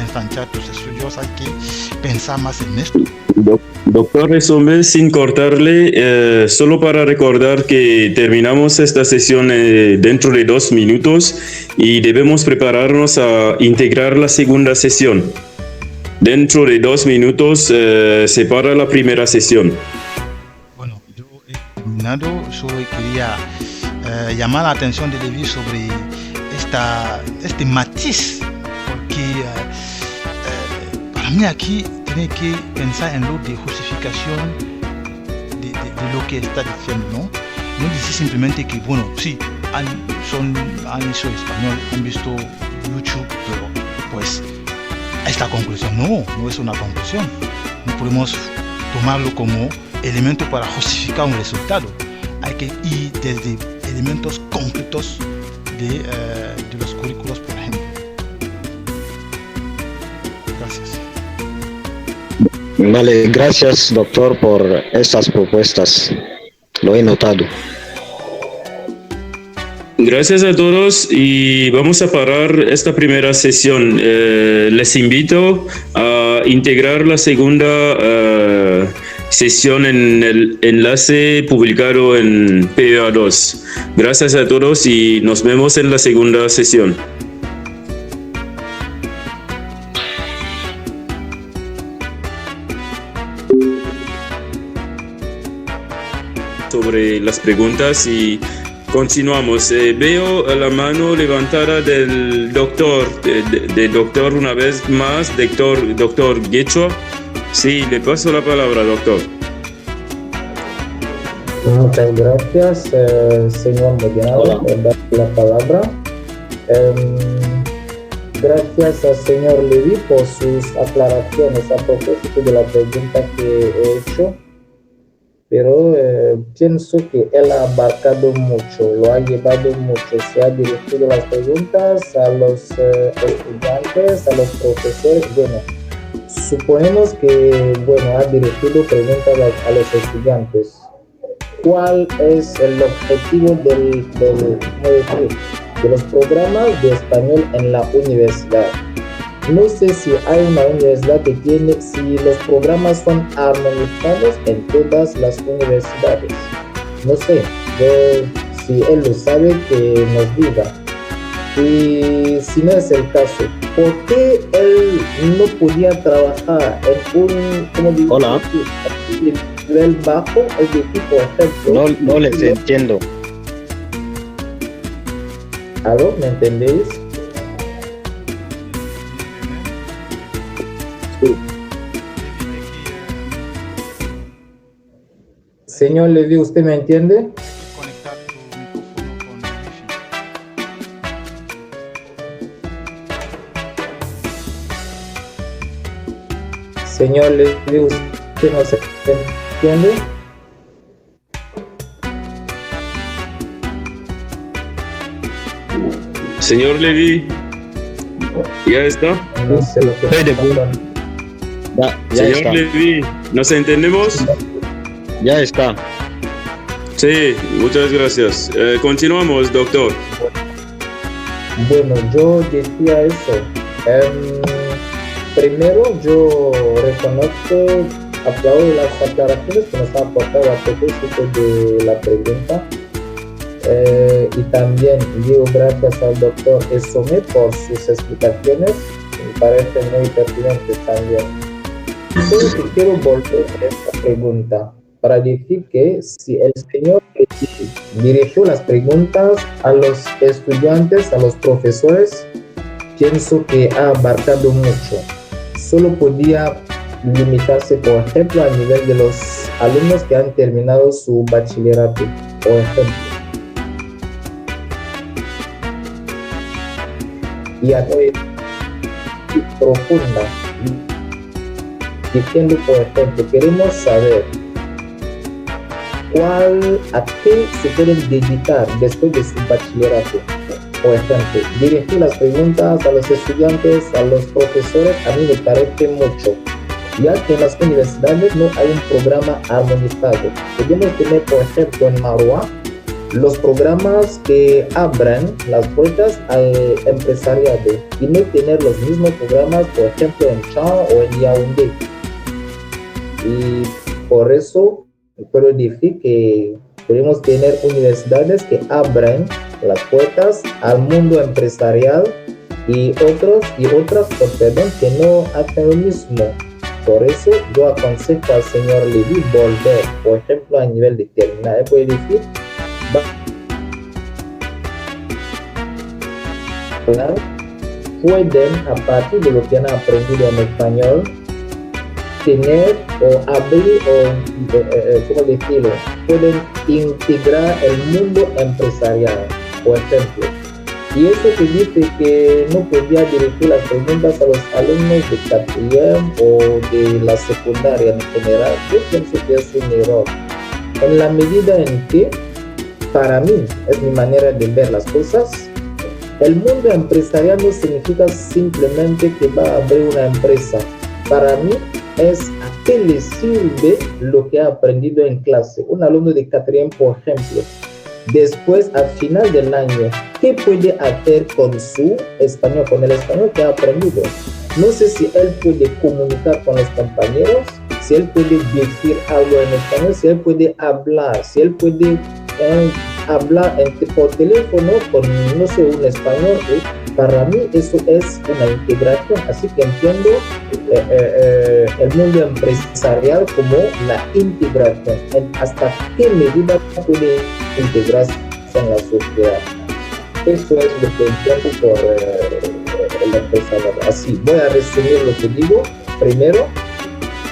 Speaker 4: ensanchar tus estudios, hay que pensar más en esto.
Speaker 1: Doctor, resume sin cortarle, solo para recordar que terminamos esta sesión dentro de 2 minutos y debemos prepararnos a integrar la segunda sesión. Dentro de 2 minutos se para la primera sesión.
Speaker 4: Bueno, yo he terminado, solo quería llamar la atención de Levi sobre este matiz, porque para mí aquí tiene que pensar en lo de justificación de lo que está diciendo, ¿no? No decir simplemente que, bueno, sí, han hecho español, han visto YouTube, pero pues esta conclusión no es una conclusión. No podemos tomarlo como elemento para justificar un resultado. Hay que ir desde elementos concretos de los currículos, por ejemplo. Gracias.
Speaker 5: Vale, gracias doctor por estas propuestas. Lo he notado.
Speaker 1: Gracias a todos y vamos a parar esta primera sesión. Les invito a integrar la segunda sesión en el enlace publicado en PEA2. Gracias a todos y nos vemos en la segunda sesión. Sobre las preguntas y continuamos. Veo la mano levantada del doctor, de doctor una vez más, doctor Guechua. Sí, le paso la palabra, doctor.
Speaker 3: Muchas gracias, señor moderador, por dar la palabra. Gracias al señor Levy por sus aclaraciones a propósito de la pregunta que he hecho. Pero pienso que él ha abarcado mucho, lo ha llevado mucho, se ha dirigido las preguntas a los estudiantes, a los profesores. Bueno, suponemos que ha dirigido preguntas a los estudiantes. ¿Cuál es el objetivo de los programas de español en la universidad? No sé si hay una universidad que tiene, si los programas son armonizados en todas las universidades. No sé, si él lo sabe, que nos diga. Y si no es el caso, ¿por qué él no podía trabajar en un,
Speaker 5: Hola.
Speaker 3: nivel bajo? Es decir, por ejemplo...
Speaker 5: No les entiendo.
Speaker 3: ¿Aló? ¿Me entendéis? Señor Levy, ¿usted me entiende?
Speaker 4: Conectar tu micrófono con Wi-Fi.
Speaker 3: Señor Levy, ¿usted no se entiende?
Speaker 1: Señor Levy, ¿ya está?
Speaker 3: No sé lo que pasa.
Speaker 5: Ya
Speaker 1: Señor
Speaker 5: está.
Speaker 1: Levy, ¿nos entendemos?
Speaker 5: Ya está.
Speaker 1: Sí, muchas gracias. Continuamos, doctor.
Speaker 3: Bueno, yo decía eso. Primero, yo reconozco, aplaudo las aclaraciones que nos ha aportado a propósito de la pregunta. Y también digo gracias al doctor Esome por sus explicaciones, me parecen muy pertinentes también. Solo que quiero volver a esta pregunta para decir que si el señor dirigió las preguntas a los estudiantes, a los profesores, pienso que ha abarcado mucho. Solo podía limitarse, por ejemplo, a nivel de los alumnos que han terminado su bachillerato, por ejemplo. Y a profunda, diciendo, por ejemplo, queremos saber a qué se pueden dedicar después de su bachillerato. Por ejemplo, dirigir las preguntas a los estudiantes, a los profesores, a mí me parece mucho, ya que en las universidades no hay un programa armonizado. Podemos tener, por ejemplo, en Marwa, los programas que abren las puertas al empresariado y no tener los mismos programas, por ejemplo, en Chan o en Yaoundé. Y por eso puedo decir que podemos tener universidades que abren las puertas al mundo empresarial y otras que no hacen lo mismo. Por eso yo aconsejo al señor Levy volver, por ejemplo, a nivel de terminal. Puede decir, pueden, a partir de lo que han aprendido en español, tener o abrir ¿cómo decirlo? Pueden integrar el mundo empresarial. por ejemplo. Y eso que dice que no podía dirigir las preguntas a los alumnos de Catriem o de la secundaria en general, yo pienso que es un error. En la medida en que, para mí, es mi manera de ver las cosas, el mundo empresarial no significa simplemente que va a abrir una empresa. Para mí es a qué le sirve lo que ha aprendido en clase. Un alumno de Catriem, por ejemplo, después, al final del año, ¿qué puede hacer con su español, con el español que ha aprendido? No sé si él puede comunicar con los compañeros, si él puede decir algo en español, si él puede hablar, si él puede hablar por teléfono con, no sé, un español. Para mí eso es una integración, así que entiendo el mundo empresarial como la integración, hasta qué medida puede integrarse en la sociedad. Eso es lo que entiendo por el empresarial. Así, voy a resumir lo que digo. Primero,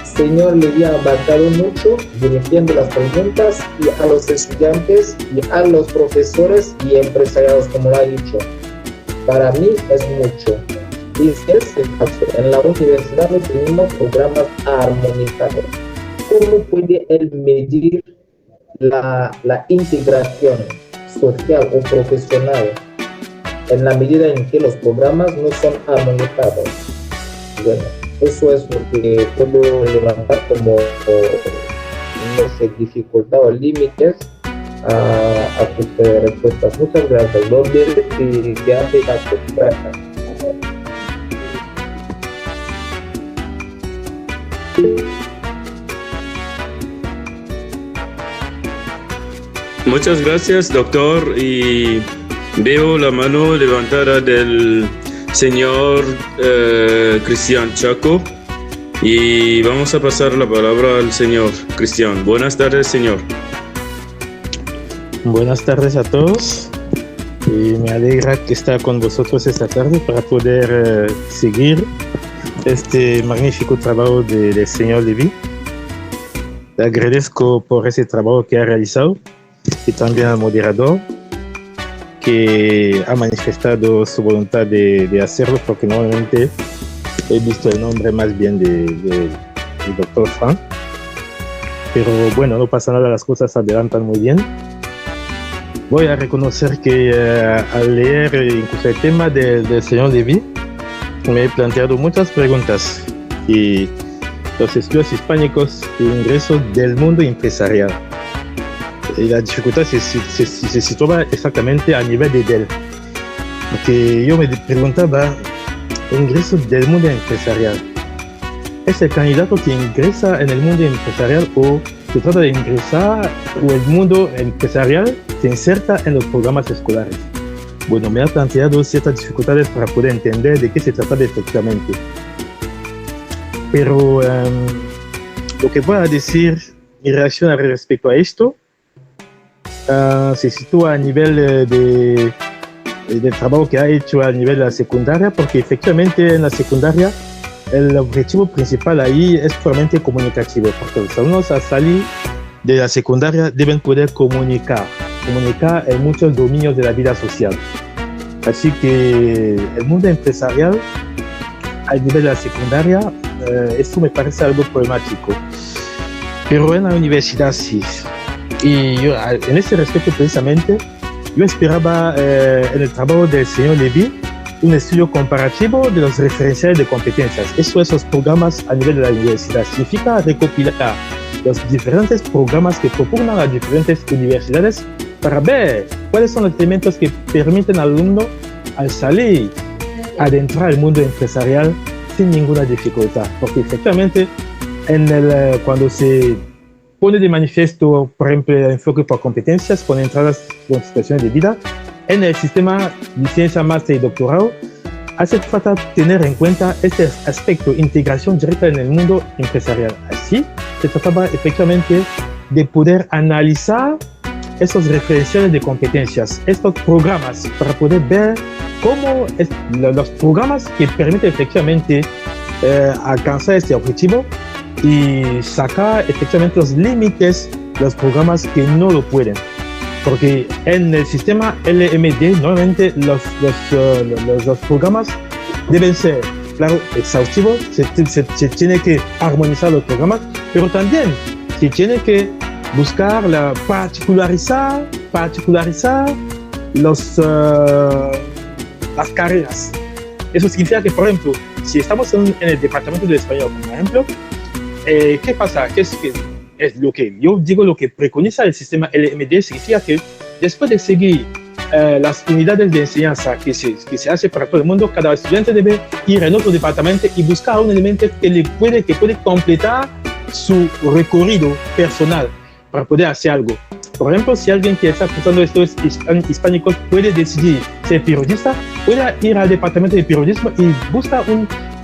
Speaker 3: señor Levy ha abarcado mucho dirigiendo las preguntas y a los estudiantes y a los profesores y empresarios, como lo ha dicho. Para mí es mucho. Y es el caso. En la universidad no tenemos programas armonizados. ¿Cómo puede él medir la integración social o profesional en la medida en que los programas no son armonizados? Bueno, eso es lo que puedo levantar como no sé, dificultad o límites a tus respuestas. Muchas gracias. ¿Dónde te hace caso? Gracias.
Speaker 1: Muchas gracias, doctor. Y veo la mano levantada del señor Cristian Chaco. Y vamos a pasar la palabra al señor Cristian. Buenas tardes, señor.
Speaker 6: Buenas tardes a todos. Y me alegra que esté con vosotros esta tarde para poder seguir este magnífico trabajo del señor Levy. Le agradezco por ese trabajo que ha realizado y también al moderador que ha manifestado su voluntad de hacerlo, porque normalmente he visto el nombre más bien del doctor Frank. Pero bueno, no pasa nada, las cosas se adelantan muy bien. Voy a reconocer que al leer incluso el tema del señor Levy, me he planteado muchas preguntas y los estudios hispánicos e ingresos del mundo empresarial. Y la dificultad se situaba exactamente a nivel de él. Porque yo me preguntaba, ingresos del mundo empresarial, ¿es el candidato que ingresa en el mundo empresarial o se trata de ingresar o el mundo empresarial se inserta en los programas escolares? Bueno, me ha planteado ciertas dificultades para poder entender de qué se trata efectivamente. Pero lo que voy a decir, mi reacción respecto a esto, se sitúa a nivel del trabajo que ha hecho a nivel de la secundaria, porque efectivamente en la secundaria el objetivo principal ahí es puramente comunicativo, porque los alumnos al salir de la secundaria deben poder comunicar en muchos dominios de la vida social. Así que el mundo empresarial a nivel de la secundaria, esto me parece algo problemático. Pero en la universidad sí. Y yo, en ese respecto precisamente, yo esperaba en el trabajo del señor Levy un estudio comparativo de los referenciales de competencias. Esos programas a nivel de la universidad significa recopilar los diferentes programas que propugnan las diferentes universidades para ver cuáles son los elementos que permiten al alumno al salir, adentrar el mundo empresarial sin ninguna dificultad. Porque efectivamente, cuando se pone de manifiesto, por ejemplo, el enfoque por competencias con entradas con situaciones de vida, en el sistema de ciencia, máster y doctorado, hace falta tener en cuenta este aspecto, integración directa en el mundo empresarial. Así, se trataba efectivamente de poder analizar esos referenciales de competencias, estos programas, para poder ver cómo los programas que permiten efectivamente alcanzar este objetivo y sacar efectivamente los límites de los programas que no lo pueden. porque en el sistema LMD normalmente los programas deben ser, claro, exhaustivos, se tiene que armonizar los programas, pero también se tiene que buscar particularizar las carreras. Eso significa que, por ejemplo, si estamos en el departamento de español, por ejemplo, ¿qué pasa? ¿Qué es lo que yo digo? Lo que preconiza el sistema LMD significa que después de seguir las unidades de enseñanza que se hace para todo el mundo, cada estudiante debe ir en otro departamento y buscar un elemento que puede completar su recorrido personal para poder hacer algo. Por ejemplo, si alguien que está cursando estudios hispánicos puede decidir ser periodista, puede ir al departamento de periodismo y busca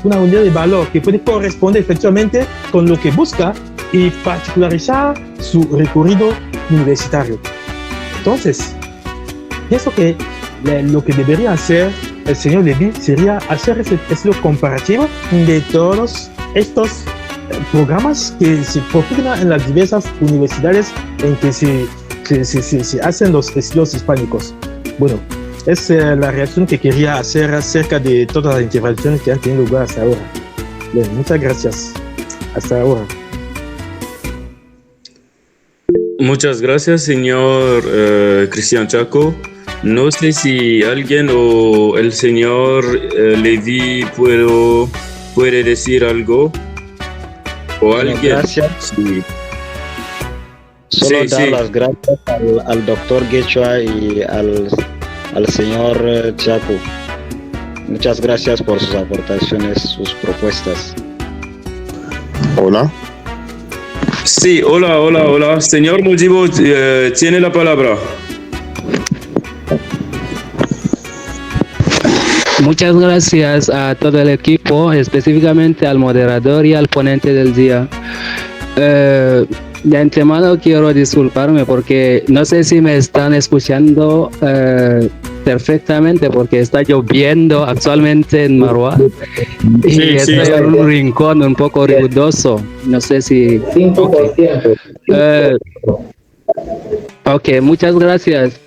Speaker 6: una unidad de valor que puede corresponder efectivamente con lo que busca y particularizar su recorrido universitario. Entonces, pienso que lo que debería hacer el señor Levy sería hacer ese estudio comparativo de todos estos programas que se propugnan en las diversas universidades en que se hacen los estudios hispánicos. Bueno, es la reacción que quería hacer acerca de todas las intervenciones que han tenido lugar hasta ahora. Bien, muchas gracias. Hasta ahora.
Speaker 1: Muchas gracias, señor Cristian Chaco. No sé si alguien o el señor Levy puede decir algo. O alguien.
Speaker 5: Gracias.
Speaker 1: Sí.
Speaker 5: Solo
Speaker 1: Sí,
Speaker 5: dar
Speaker 1: sí.
Speaker 5: las gracias al doctor Guechua y al señor Chaco. Muchas gracias por sus aportaciones, sus propuestas.
Speaker 7: Hola.
Speaker 1: Sí, hola. Señor Mujibo, tiene la palabra.
Speaker 8: Muchas gracias a todo el equipo, específicamente al moderador y al ponente del día. De antemano quiero disculparme porque no sé si me están escuchando perfectamente porque está lloviendo actualmente en Marwa y
Speaker 1: Sí,
Speaker 8: estoy en un rincón un poco ruidoso. No sé si...
Speaker 3: 5%.
Speaker 8: Ok, muchas gracias.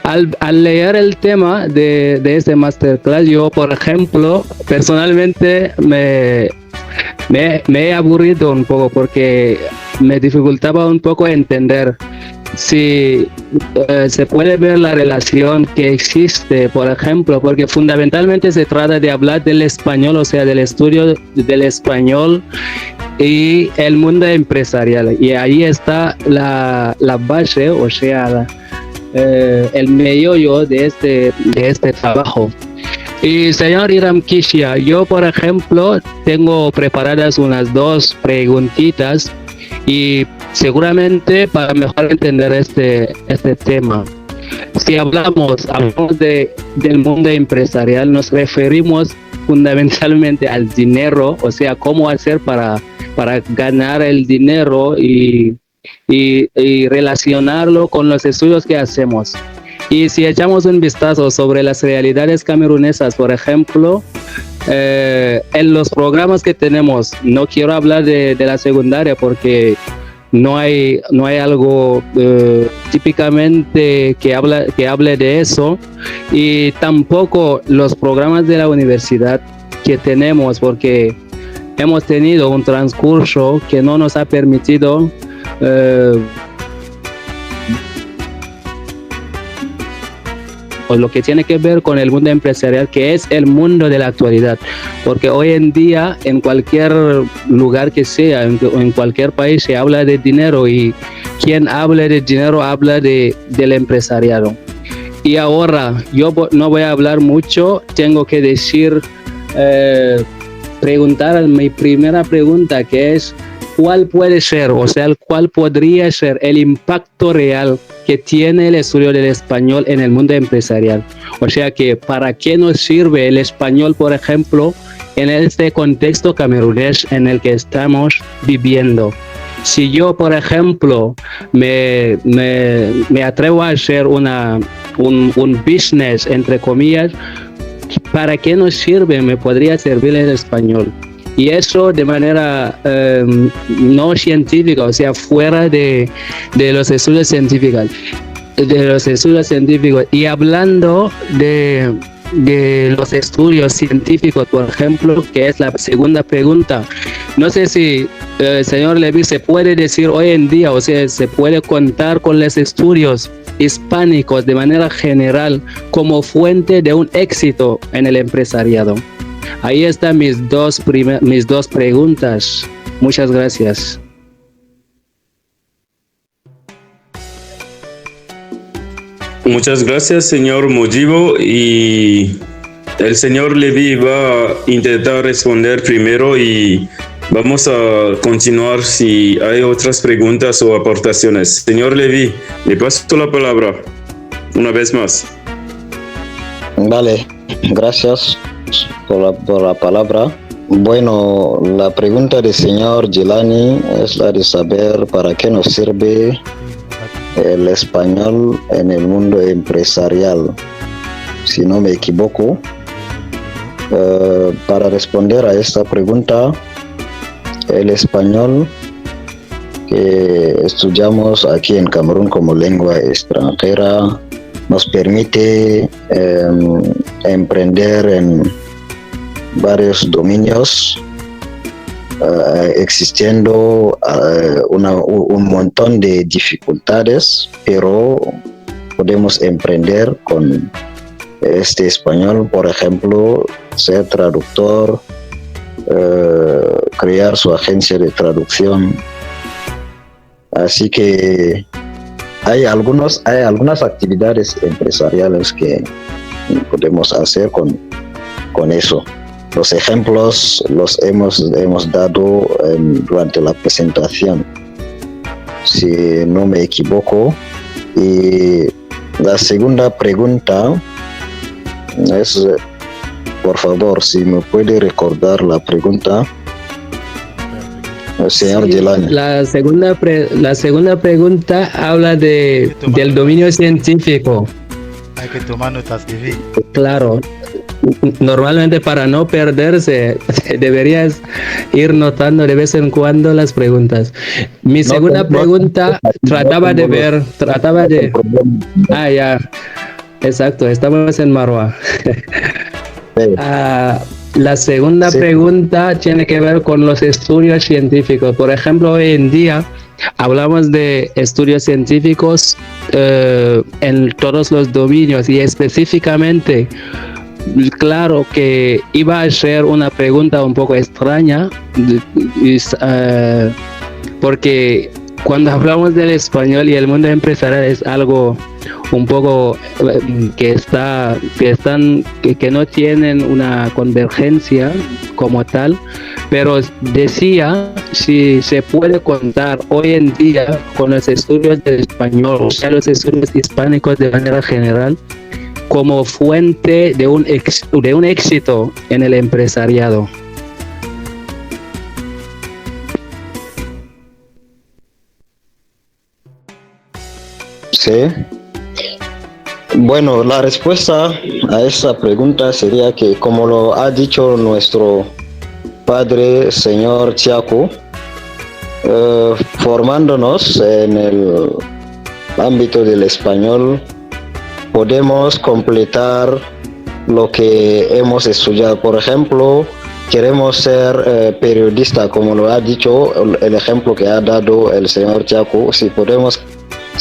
Speaker 8: Al leer el tema de este masterclass, yo, por ejemplo, personalmente me he aburrido un poco porque me dificultaba un poco entender si se puede ver la relación que existe, por ejemplo, porque fundamentalmente se trata de hablar del español, o sea, del estudio del español y el mundo empresarial. Y ahí está la base, o sea, el meollo de este trabajo. Y señor Hiram Kishia, yo por ejemplo tengo preparadas unas 2 preguntitas y seguramente para mejor entender este tema. Si hablamos del mundo empresarial, nos referimos fundamentalmente al dinero, o sea, cómo hacer para ganar el dinero y relacionarlo con los estudios que hacemos. Y si echamos un vistazo sobre las realidades camerunesas, por ejemplo, en los programas que tenemos, no quiero hablar de la secundaria porque no hay algo típicamente que hable de eso, y tampoco los programas de la universidad que tenemos, porque hemos tenido un transcurso que no nos ha permitido lo que tiene que ver con el mundo empresarial, que es el mundo de la actualidad, porque hoy en día en cualquier lugar que sea, en cualquier país se habla de dinero, y quien habla de dinero habla del empresariado. Y ahora yo no voy a hablar mucho, tengo que decir, preguntar mi primera pregunta, que es ¿cuál puede ser, o sea, cuál podría ser el impacto real que tiene el estudio del español en el mundo empresarial? O sea, que ¿para qué nos sirve el español, por ejemplo, en este contexto camerunés en el que estamos viviendo? Si yo, por ejemplo, me atrevo a hacer un business, entre comillas, ¿para qué nos sirve? Me podría servir el español. y eso de manera no científica, o sea, fuera de los estudios científicos. Y hablando de los estudios científicos, por ejemplo, que es la segunda pregunta, no sé si señor Levy se puede decir hoy en día, o sea, se puede contar con los estudios hispánicos de manera general como fuente de un éxito en el empresariado. Ahí están mis dos preguntas. Muchas gracias.
Speaker 1: Muchas gracias, señor Mojibo. Y el señor Levy va a intentar responder primero y vamos a continuar si hay otras preguntas o aportaciones. Señor Levy, le paso la palabra una vez más.
Speaker 5: Vale, gracias por la palabra. Bueno, la pregunta del señor Gilani es la de saber para qué nos sirve el español en el mundo empresarial, si no me equivoco. Para responder a esta pregunta, el español que estudiamos aquí en Camerún como lengua extranjera nos permite emprender en varios dominios, existiendo un montón de dificultades, pero podemos emprender con este español, por ejemplo, ser traductor, crear su agencia de traducción. Así que hay algunas actividades empresariales que podemos hacer con eso. Los ejemplos los hemos dado durante la presentación, si no me equivoco. Y la segunda pregunta es, por favor, si me puede recordar la pregunta, el señor Gilani.
Speaker 8: La segunda pregunta habla del dominio científico.
Speaker 4: Hay que tomar notas de vida.
Speaker 8: Claro. Normalmente, para no perderse, deberías ir notando de vez en cuando las preguntas. Mi segunda pregunta trataba de... Ah, ya. Exacto, estamos en Marwa. La segunda pregunta tiene que ver con los estudios científicos. Por ejemplo, hoy en día hablamos de estudios científicos en todos los dominios, y específicamente, claro que iba a ser una pregunta un poco extraña, porque cuando hablamos del español y el mundo empresarial es algo un poco que no tienen una convergencia como tal, pero decía si se puede contar hoy en día con los estudios del español, o sea, los estudios hispánicos de manera general, como fuente de un éxito en el empresariado.
Speaker 5: Sí. Bueno, la respuesta a esa pregunta sería que, como lo ha dicho nuestro padre, señor Chiaco, formándonos en el ámbito del español, podemos completar lo que hemos estudiado. Por ejemplo, queremos ser periodista, como lo ha dicho el ejemplo que ha dado el señor Chiaco. Si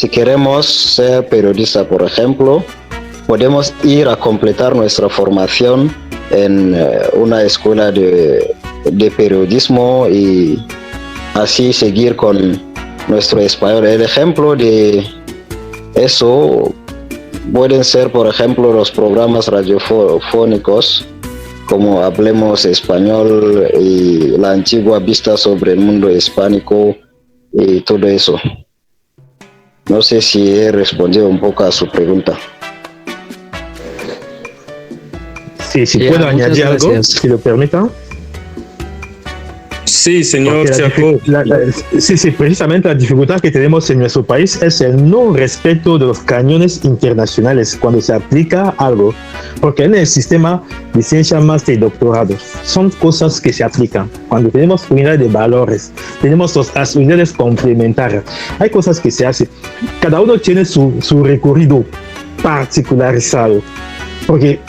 Speaker 5: queremos ser periodista, por ejemplo, podemos ir a completar nuestra formación en una escuela de periodismo y así seguir con nuestro español. El ejemplo de eso pueden ser, por ejemplo, los programas radiofónicos como Hablemos Español y la antigua vista sobre el mundo hispánico y todo eso. No sé si he respondido un poco a su pregunta.
Speaker 6: Sí, si puedo añadir algo, si lo permiten.
Speaker 1: Sí, señor
Speaker 6: Porque
Speaker 1: Chaco.
Speaker 6: sí, precisamente la dificultad que tenemos en nuestro país es el no respeto de los cañones internacionales cuando se aplica algo. Porque en el sistema de ciencia, máster y doctorado son cosas que se aplican. Cuando tenemos unidades de valores, tenemos las unidades complementarias, hay cosas que se hacen. Cada uno tiene su recorrido particularizado. Porque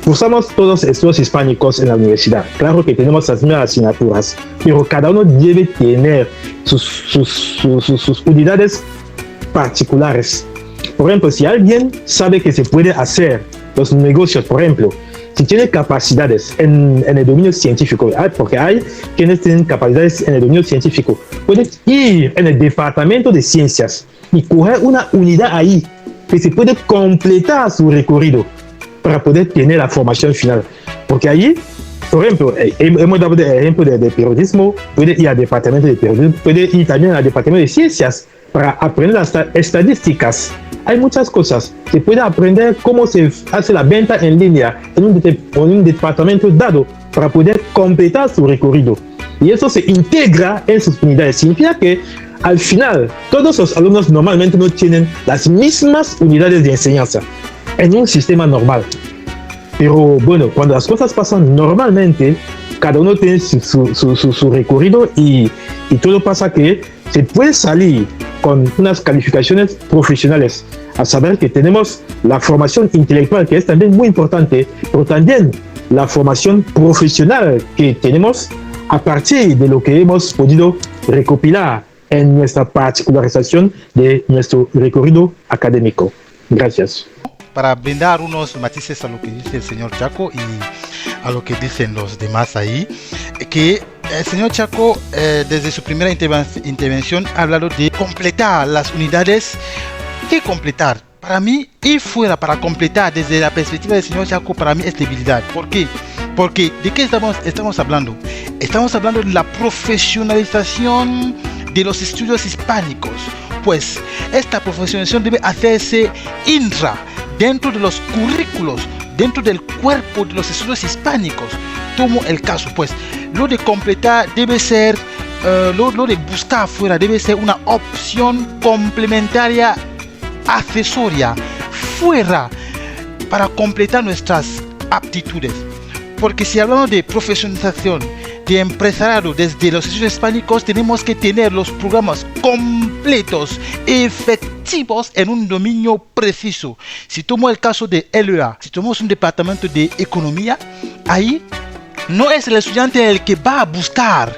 Speaker 6: cursamos todos estudios hispánicos en la universidad. Claro que tenemos las mismas asignaturas, pero cada uno debe tener sus unidades particulares. Por ejemplo, si alguien sabe que se puede hacer los negocios, por ejemplo, si tiene capacidades en el dominio científico, porque hay quienes tienen capacidades en el dominio científico, puede ir en el departamento de ciencias y coger una unidad ahí que se puede completar su recorrido para poder tener la formación final. Porque allí, por ejemplo, hemos dado el ejemplo de periodismo, puede ir al departamento de periodismo, puede ir también al departamento de ciencias para aprender las estadísticas. Hay muchas cosas. Se puede aprender cómo se hace la venta en línea en un departamento dado para poder completar su recorrido. Y eso se integra en sus unidades. Significa que al final, todos los alumnos normalmente no tienen las mismas unidades de enseñanza en un sistema normal. Pero bueno, cuando las cosas pasan normalmente, cada uno tiene su recorrido y todo pasa que se puede salir con unas calificaciones profesionales, a saber que tenemos la formación intelectual, que es también muy importante, pero también la formación profesional que tenemos a partir de lo que hemos podido recopilar en nuestra particularización de nuestro recorrido académico. Gracias.
Speaker 4: Para brindar unos matices a lo que dice el señor Chaco y a lo que dicen los demás ahí, que el señor Chaco desde su primera intervención ha hablado de completar las unidades. ¿Qué completar? Para mí, ir fuera para completar desde la perspectiva del señor Chaco, para mí es debilidad. ¿Por qué? Porque ¿de qué estamos hablando? Estamos hablando de la profesionalización de los estudios hispánicos. Pues esta profesionalización debe hacerse dentro de los currículos, dentro del cuerpo de los estudios hispánicos. Tomo el caso, pues lo de completar debe ser, lo de buscar afuera debe ser una opción complementaria, accesoria, fuera, para completar nuestras aptitudes. Porque si hablamos de profesionalización, de empresariado desde los estudios hispánicos, tenemos que tener los programas completos, efectivos en un dominio preciso. Si tomo el caso de LEA, si tomamos un departamento de economía, ahí no es el estudiante el que va a buscar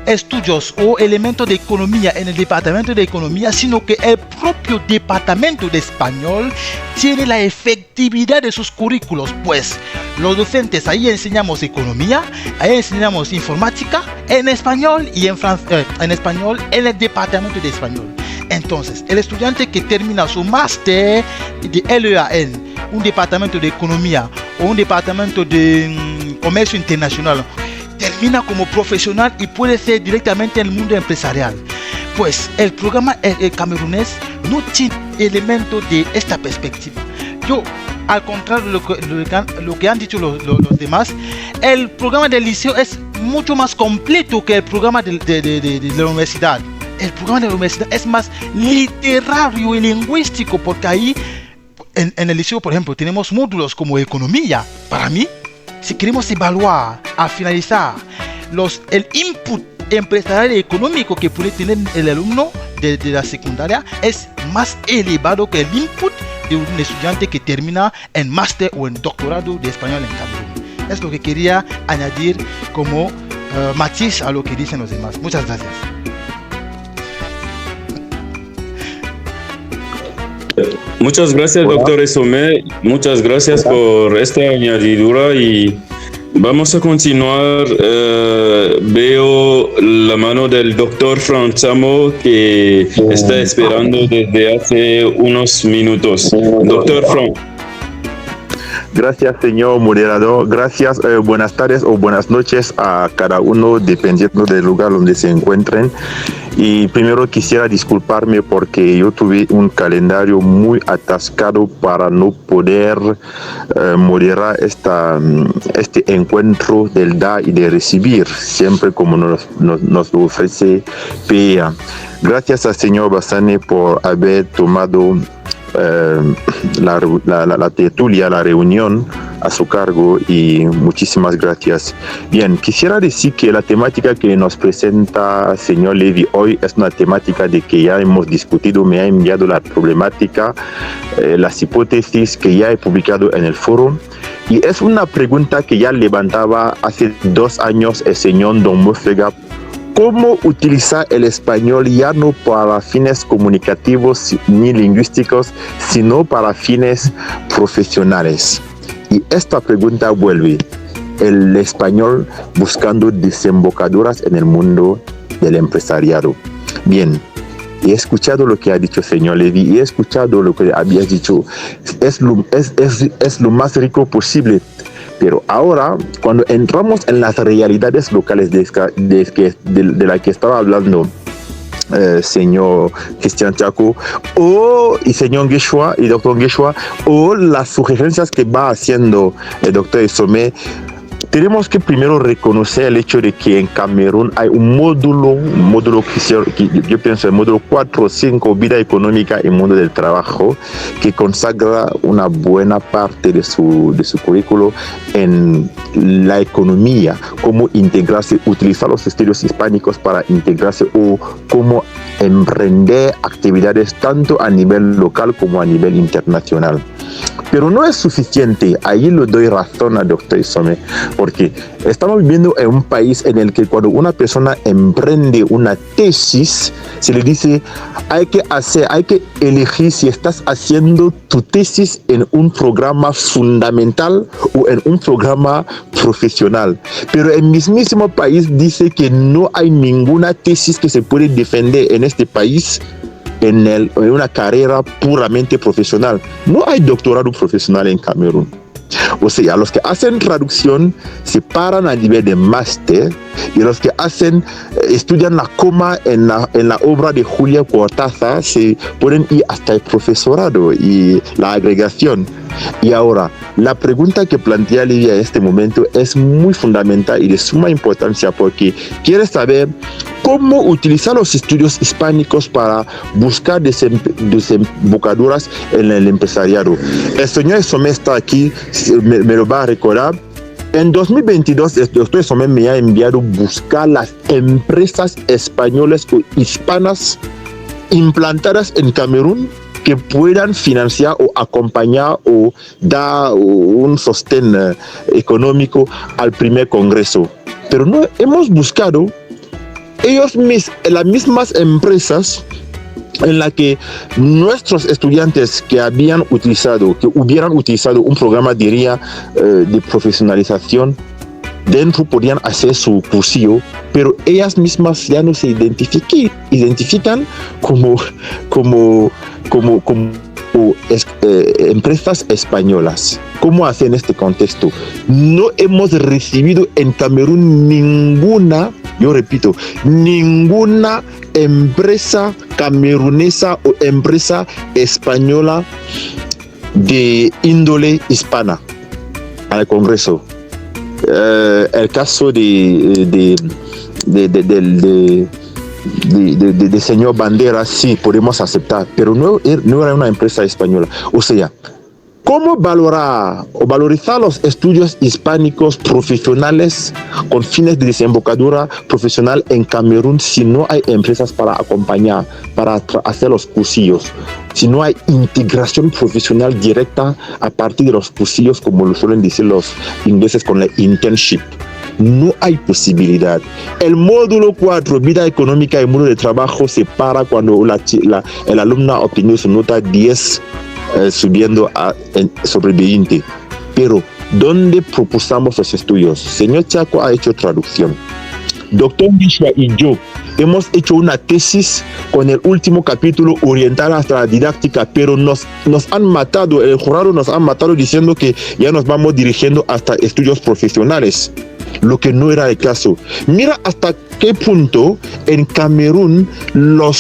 Speaker 4: estudios o elementos de economía en el departamento de economía, sino que el propio departamento de español tiene la efectividad de sus currículos. Pues los docentes ahí enseñamos economía, ahí enseñamos informática en español y en español en el departamento de español. Entonces, el estudiante que termina su máster de LEA en un departamento de economía o un departamento de comercio internacional, termina como profesional y puede ser directamente en el mundo empresarial. Pues el programa camerunés no tiene elementos de esta perspectiva. Yo, al contrario de lo que han dicho los demás, el programa del liceo es mucho más completo que el programa de la universidad. El programa de la universidad es más literario y lingüístico, porque ahí en el liceo, por ejemplo, tenemos módulos como economía. Para mí, si queremos evaluar al finalizar el input empresarial y económico que puede tener el alumno de la secundaria, es más elevado que el input de un estudiante que termina en máster o en doctorado de español en Camerún. Es lo que quería añadir como matiz a lo que dicen los demás. Muchas gracias.
Speaker 1: Muchas gracias, doctor Esomé. Muchas gracias por esta añadidura y vamos a continuar. Veo la mano del doctor Franchamo que está esperando desde hace unos minutos. Doctor Frank.
Speaker 7: Gracias, señor moderador. Gracias, buenas tardes o buenas noches a cada uno, dependiendo del lugar donde se encuentren. Y primero quisiera disculparme porque yo tuve un calendario muy atascado para no poder moderar este encuentro del dar y de recibir, siempre como nos lo ofrece PEA. Gracias al señor Bassane por haber tomado la tertulia, la reunión a su cargo, y muchísimas gracias. Bien, quisiera decir que la temática que nos presenta señor Levy hoy es una temática de que ya hemos discutido. Me ha enviado la problemática, las hipótesis que ya he publicado en el foro, y es una pregunta que ya levantaba hace 2 años el señor Don Mofega: ¿cómo utilizar el español ya no para fines comunicativos ni lingüísticos, sino para fines profesionales? Y esta pregunta vuelve: el español buscando desembocaduras en el mundo del empresariado. Bien, he escuchado lo que ha dicho el señor Levy, y he escuchado lo que habías dicho. Es lo más rico posible. Pero ahora, cuando entramos en las realidades locales de la que estaba hablando señor Cristian Chaco y señor Ngueshoa y doctor Ngueshoa, o las sugerencias que va haciendo el doctor Esomé, tenemos que primero reconocer el hecho de que en Camerún hay un módulo que yo pienso el módulo 4 o 5, vida económica y mundo del trabajo, que consagra una buena parte de su currículo en la economía, cómo integrarse, utilizar los estudios hispánicos para integrarse, o cómo emprender actividades tanto a nivel local como a nivel internacional. Pero no es suficiente. Ahí le doy razón al doctor Isome, porque estamos viviendo en un país en el que cuando una persona emprende una tesis, se le dice hay que elegir si estás haciendo tu tesis en un programa fundamental o en un programa profesional. Pero el mismísimo país dice que no hay ninguna tesis que se puede defender en este país en una carrera puramente profesional. No hay doctorado profesional en Camerún. O sea, los que hacen traducción se paran a nivel de máster, y los que estudian la coma en la obra de Julia Cortázar se pueden ir hasta el profesorado y la agregación. Y ahora, la pregunta que plantea Livia en este momento es muy fundamental y de suma importancia, porque quiere saber cómo utilizar los estudios hispánicos para buscar desembocaduras en el empresariado. El señor Esomé está aquí, me lo va a recordar. En 2022, el doctor Esomé me ha enviado buscar las empresas españolas o hispanas implantadas en Camerún que puedan financiar o acompañar o dar un sostén económico al primer congreso. Pero no hemos buscado las mismas empresas en la que nuestros estudiantes que hubieran utilizado un programa, diría, de profesionalización, dentro podían hacer su cursillo, pero ellas mismas ya no se identifican como empresas españolas. ¿Cómo hacer en este contexto? No hemos recibido en Camerún ninguna empresa camerunesa o empresa española de índole hispana al Congreso. El caso de señor Bandera sí podemos aceptar, pero no era una empresa española. O sea, ¿cómo valorizar los estudios hispánicos profesionales con fines de desembocadura profesional en Camerún si no hay empresas para acompañar, para hacer los cursillos? Si no hay integración profesional directa a partir de los cursillos, como lo suelen decir los ingleses con la internship. No hay posibilidad. El módulo 4, vida económica y mundo de trabajo, se para cuando el alumno ha obtenido su nota 10 subiendo sobre 20. Pero, ¿dónde propusamos los estudios? Señor Chaco ha hecho traducción. Doctor Ngueshoa y yo hemos hecho una tesis con el último capítulo orientada hasta la didáctica, pero nos han matado, el jurado nos ha matado diciendo que ya nos vamos dirigiendo hasta estudios profesionales. lo que no era el caso. Mira hasta qué punto en Camerún no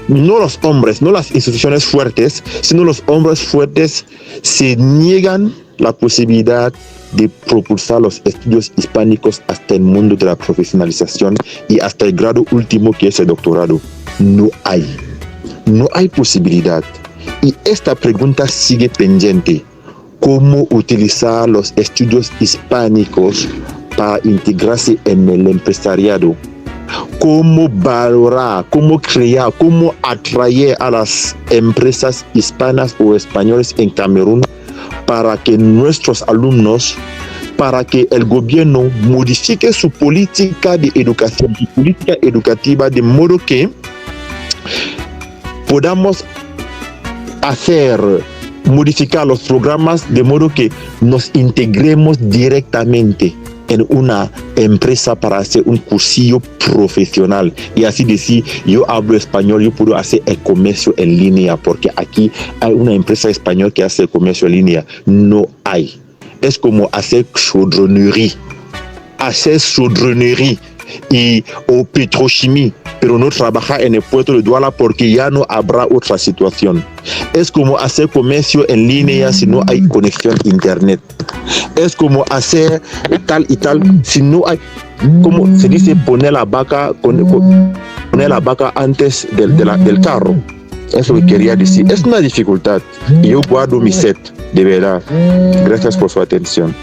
Speaker 7: los hombres, no las instituciones fuertes, sino los hombres fuertes se niegan la posibilidad de propulsar los estudios hispánicos hasta el mundo de la profesionalización y hasta el grado último, que es el doctorado. No hay posibilidad. Y esta pregunta sigue pendiente: ¿cómo utilizar los estudios hispánicos para integrarse en el empresariado? ¿Cómo valorar, cómo crear, cómo atraer a las empresas hispanas o españolas en Camerún para que nuestros alumnos, para que el gobierno modifique su política de educación, su política educativa, de modo que podamos modificar los programas de modo que nos integremos directamente en una empresa para hacer un cursillo profesional y así decir, yo hablo español, yo puedo hacer el comercio en línea, porque aquí hay una empresa española que hace el comercio en línea. No hay. Es como hacer chaudronnerie o petrochimie, pero no trabajar en el puerto de Douala porque ya no habrá otra situación. Es como hacer comercio en línea si no hay conexión a internet. Es como hacer tal y tal si no hay, como se dice, poner la vaca antes del carro. Es lo que quería decir. Es una dificultad y yo guardo mi set, de verdad. Gracias por su atención.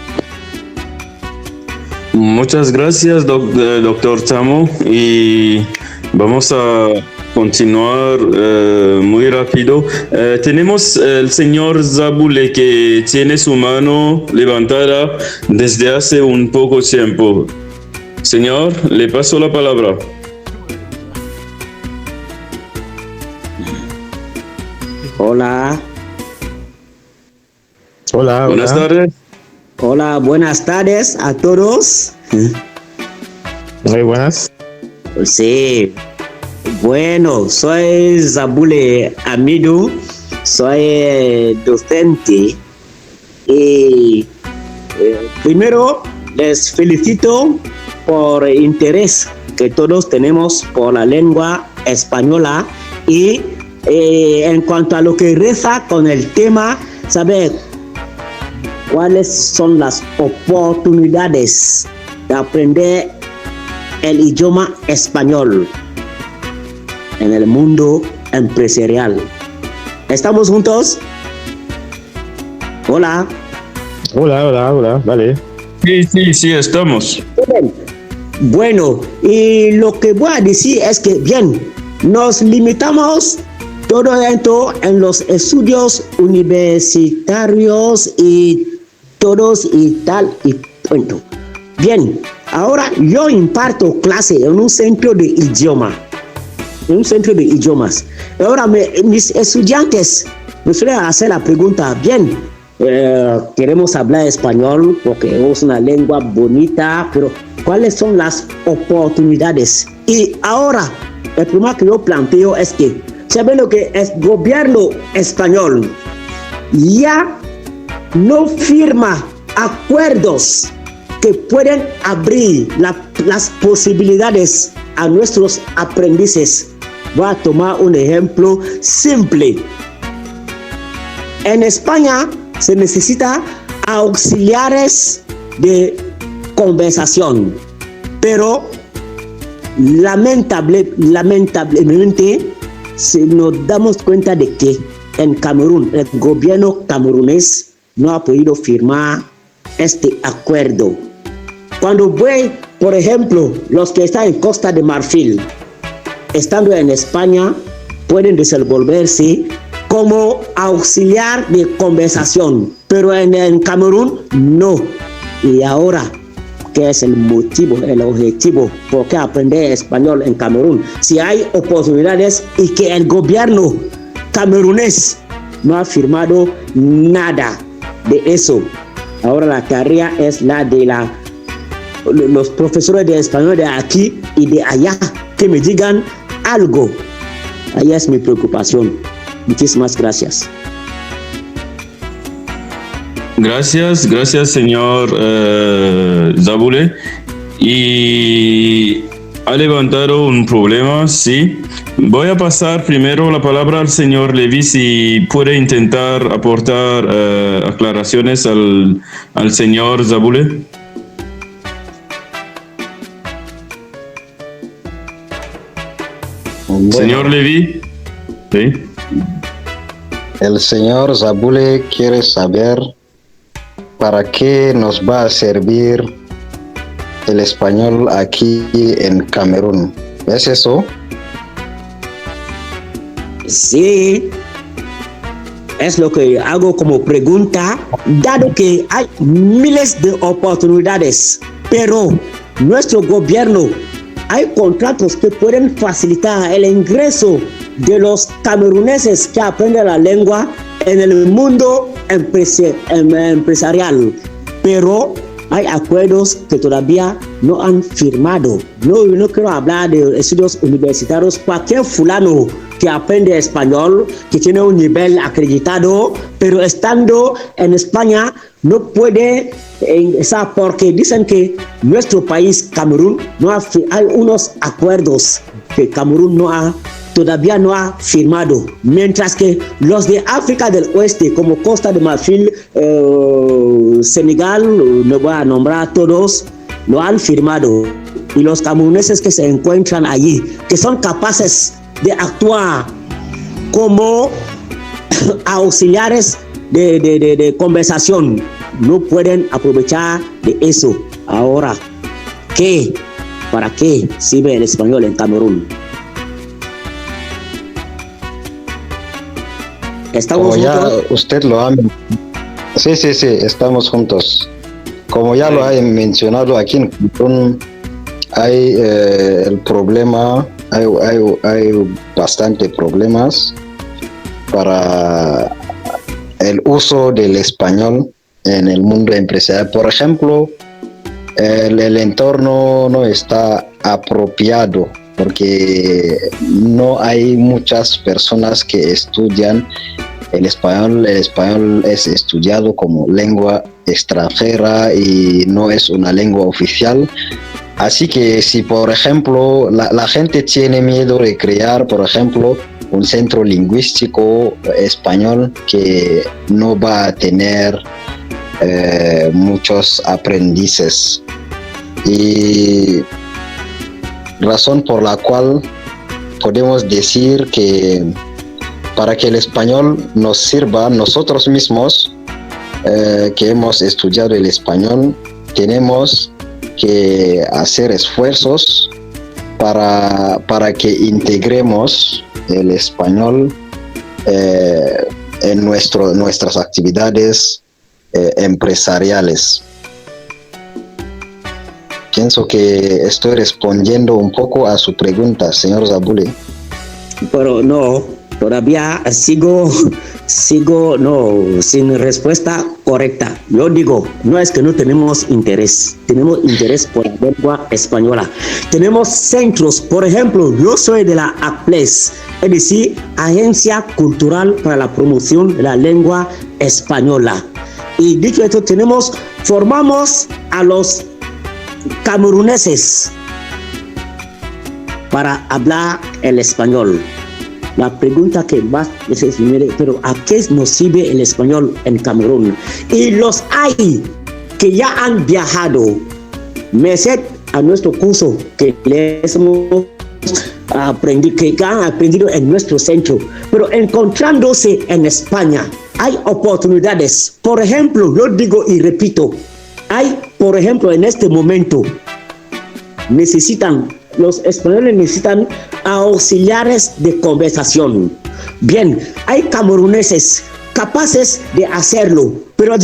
Speaker 1: Muchas gracias, doctor Tamo, y vamos a continuar muy rápido. Tenemos el señor Zabule, que tiene su mano levantada desde hace un poco tiempo. Señor, le paso la palabra.
Speaker 9: Hola.
Speaker 6: Hola.
Speaker 1: Buenas tardes.
Speaker 9: Hola, buenas tardes a todos.
Speaker 6: Muy buenas.
Speaker 9: Sí. Bueno, soy Zabule Amidu, soy docente y primero les felicito por el interés que todos tenemos por la lengua española y en cuanto a lo que reza con el tema, saber cuáles son las oportunidades de aprender el idioma español en el mundo empresarial. ¿Estamos juntos? Hola.
Speaker 6: Hola, vale.
Speaker 1: Sí, estamos.
Speaker 9: Bien. Bueno, y lo que voy a decir es que, bien, nos limitamos todo esto en los estudios universitarios y todos y tal y punto. Bien, ahora yo imparto clase en un centro de idiomas. Ahora mis estudiantes me suelen hacer la pregunta, bien, queremos hablar español porque es una lengua bonita, pero ¿cuáles son las oportunidades? Y ahora, el problema que yo planteo es que, ¿saben lo que es gobierno español? Ya no firma acuerdos que pueden abrir las posibilidades a nuestros aprendices. Voy a tomar un ejemplo simple. En España se necesita auxiliares de conversación, pero lamentablemente nos damos cuenta de que en Camerún el gobierno camerunés no ha podido firmar este acuerdo. Cuando voy, por ejemplo, los que están en Costa de Marfil, estando en España, pueden desenvolverse como auxiliar de conversación, pero en Camerún no. Y ahora, ¿qué es el motivo, el objetivo? ¿Por qué aprender español en Camerún? Si hay oportunidades y que el gobierno camerunés no ha firmado nada de eso. Ahora la tarea es la de los profesores de español de aquí y de allá, que me digan algo. Ahí es mi preocupación. Muchísimas gracias.
Speaker 1: Gracias, señor Zabule. y ha levantado un problema, sí. Voy a pasar primero la palabra al señor Levy si puede intentar aportar aclaraciones al señor Zabule.
Speaker 5: Bueno,
Speaker 1: señor Levy. ¿Sí?
Speaker 5: el señor Zabule quiere saber para qué nos va a servir el español aquí en Camerún. ¿Es eso?
Speaker 9: Sí, es lo que hago como pregunta, dado que hay miles de oportunidades, pero nuestro gobierno, hay contratos que pueden facilitar el ingreso de los cameruneses que aprenden la lengua en el mundo empresarial, pero hay acuerdos que todavía no han firmado. No quiero hablar de estudios universitarios. Cualquier fulano que aprende español, que tiene un nivel acreditado, pero estando en España no puede ingresar porque dicen que nuestro país, Camerún, hay unos acuerdos que Camerún todavía no ha firmado, mientras que los de África del Oeste, como Costa de Marfil, Senegal, no voy a nombrar a todos, lo han firmado. Y los cameruneses que se encuentran allí, que son capaces de actuar como auxiliares de conversación, no pueden aprovechar de eso. Ahora, ¿para qué sirve el español en Camerún? ¿Estamos
Speaker 5: Como ya
Speaker 9: juntos?
Speaker 5: usted lo ha sí, estamos juntos. Como ya lo ha mencionado, aquí en Camerún hay el problema, hay bastante problemas para el uso del español en el mundo empresarial. Por ejemplo, el entorno no está apropiado porque no hay muchas personas que estudian el español. El español es estudiado como lengua extranjera y no es una lengua oficial. Así que si, por ejemplo, la gente tiene miedo de crear, por ejemplo, un centro lingüístico español que no va a tener muchos aprendices. Y razón por la cual podemos decir que para que el español nos sirva, nosotros mismos que hemos estudiado el español, tenemos que hacer esfuerzos para que integremos el español en nuestras actividades empresariales. Pienso que estoy respondiendo un poco a su pregunta, señor Zabule.
Speaker 9: Pero no, todavía sigo sin respuesta correcta. Yo digo, no es que no tenemos interés por la lengua española. Tenemos centros, por ejemplo, yo soy de la ACPLES, es decir, Agencia Cultural para la Promoción de la Lengua Española. Y dicho esto, formamos a los cameruneses para hablar el español. La pregunta que más es, pero ¿a qué nos sirve el español en Camerún? Y los hay que ya han viajado, merced a nuestro curso que les hemos aprendido, que han aprendido en nuestro centro, pero encontrándose en España, hay oportunidades. Por ejemplo, yo digo y repito, por ejemplo, en este momento, los españoles necesitan auxiliares de conversación. Bien, hay cameruneses capaces de hacerlo, pero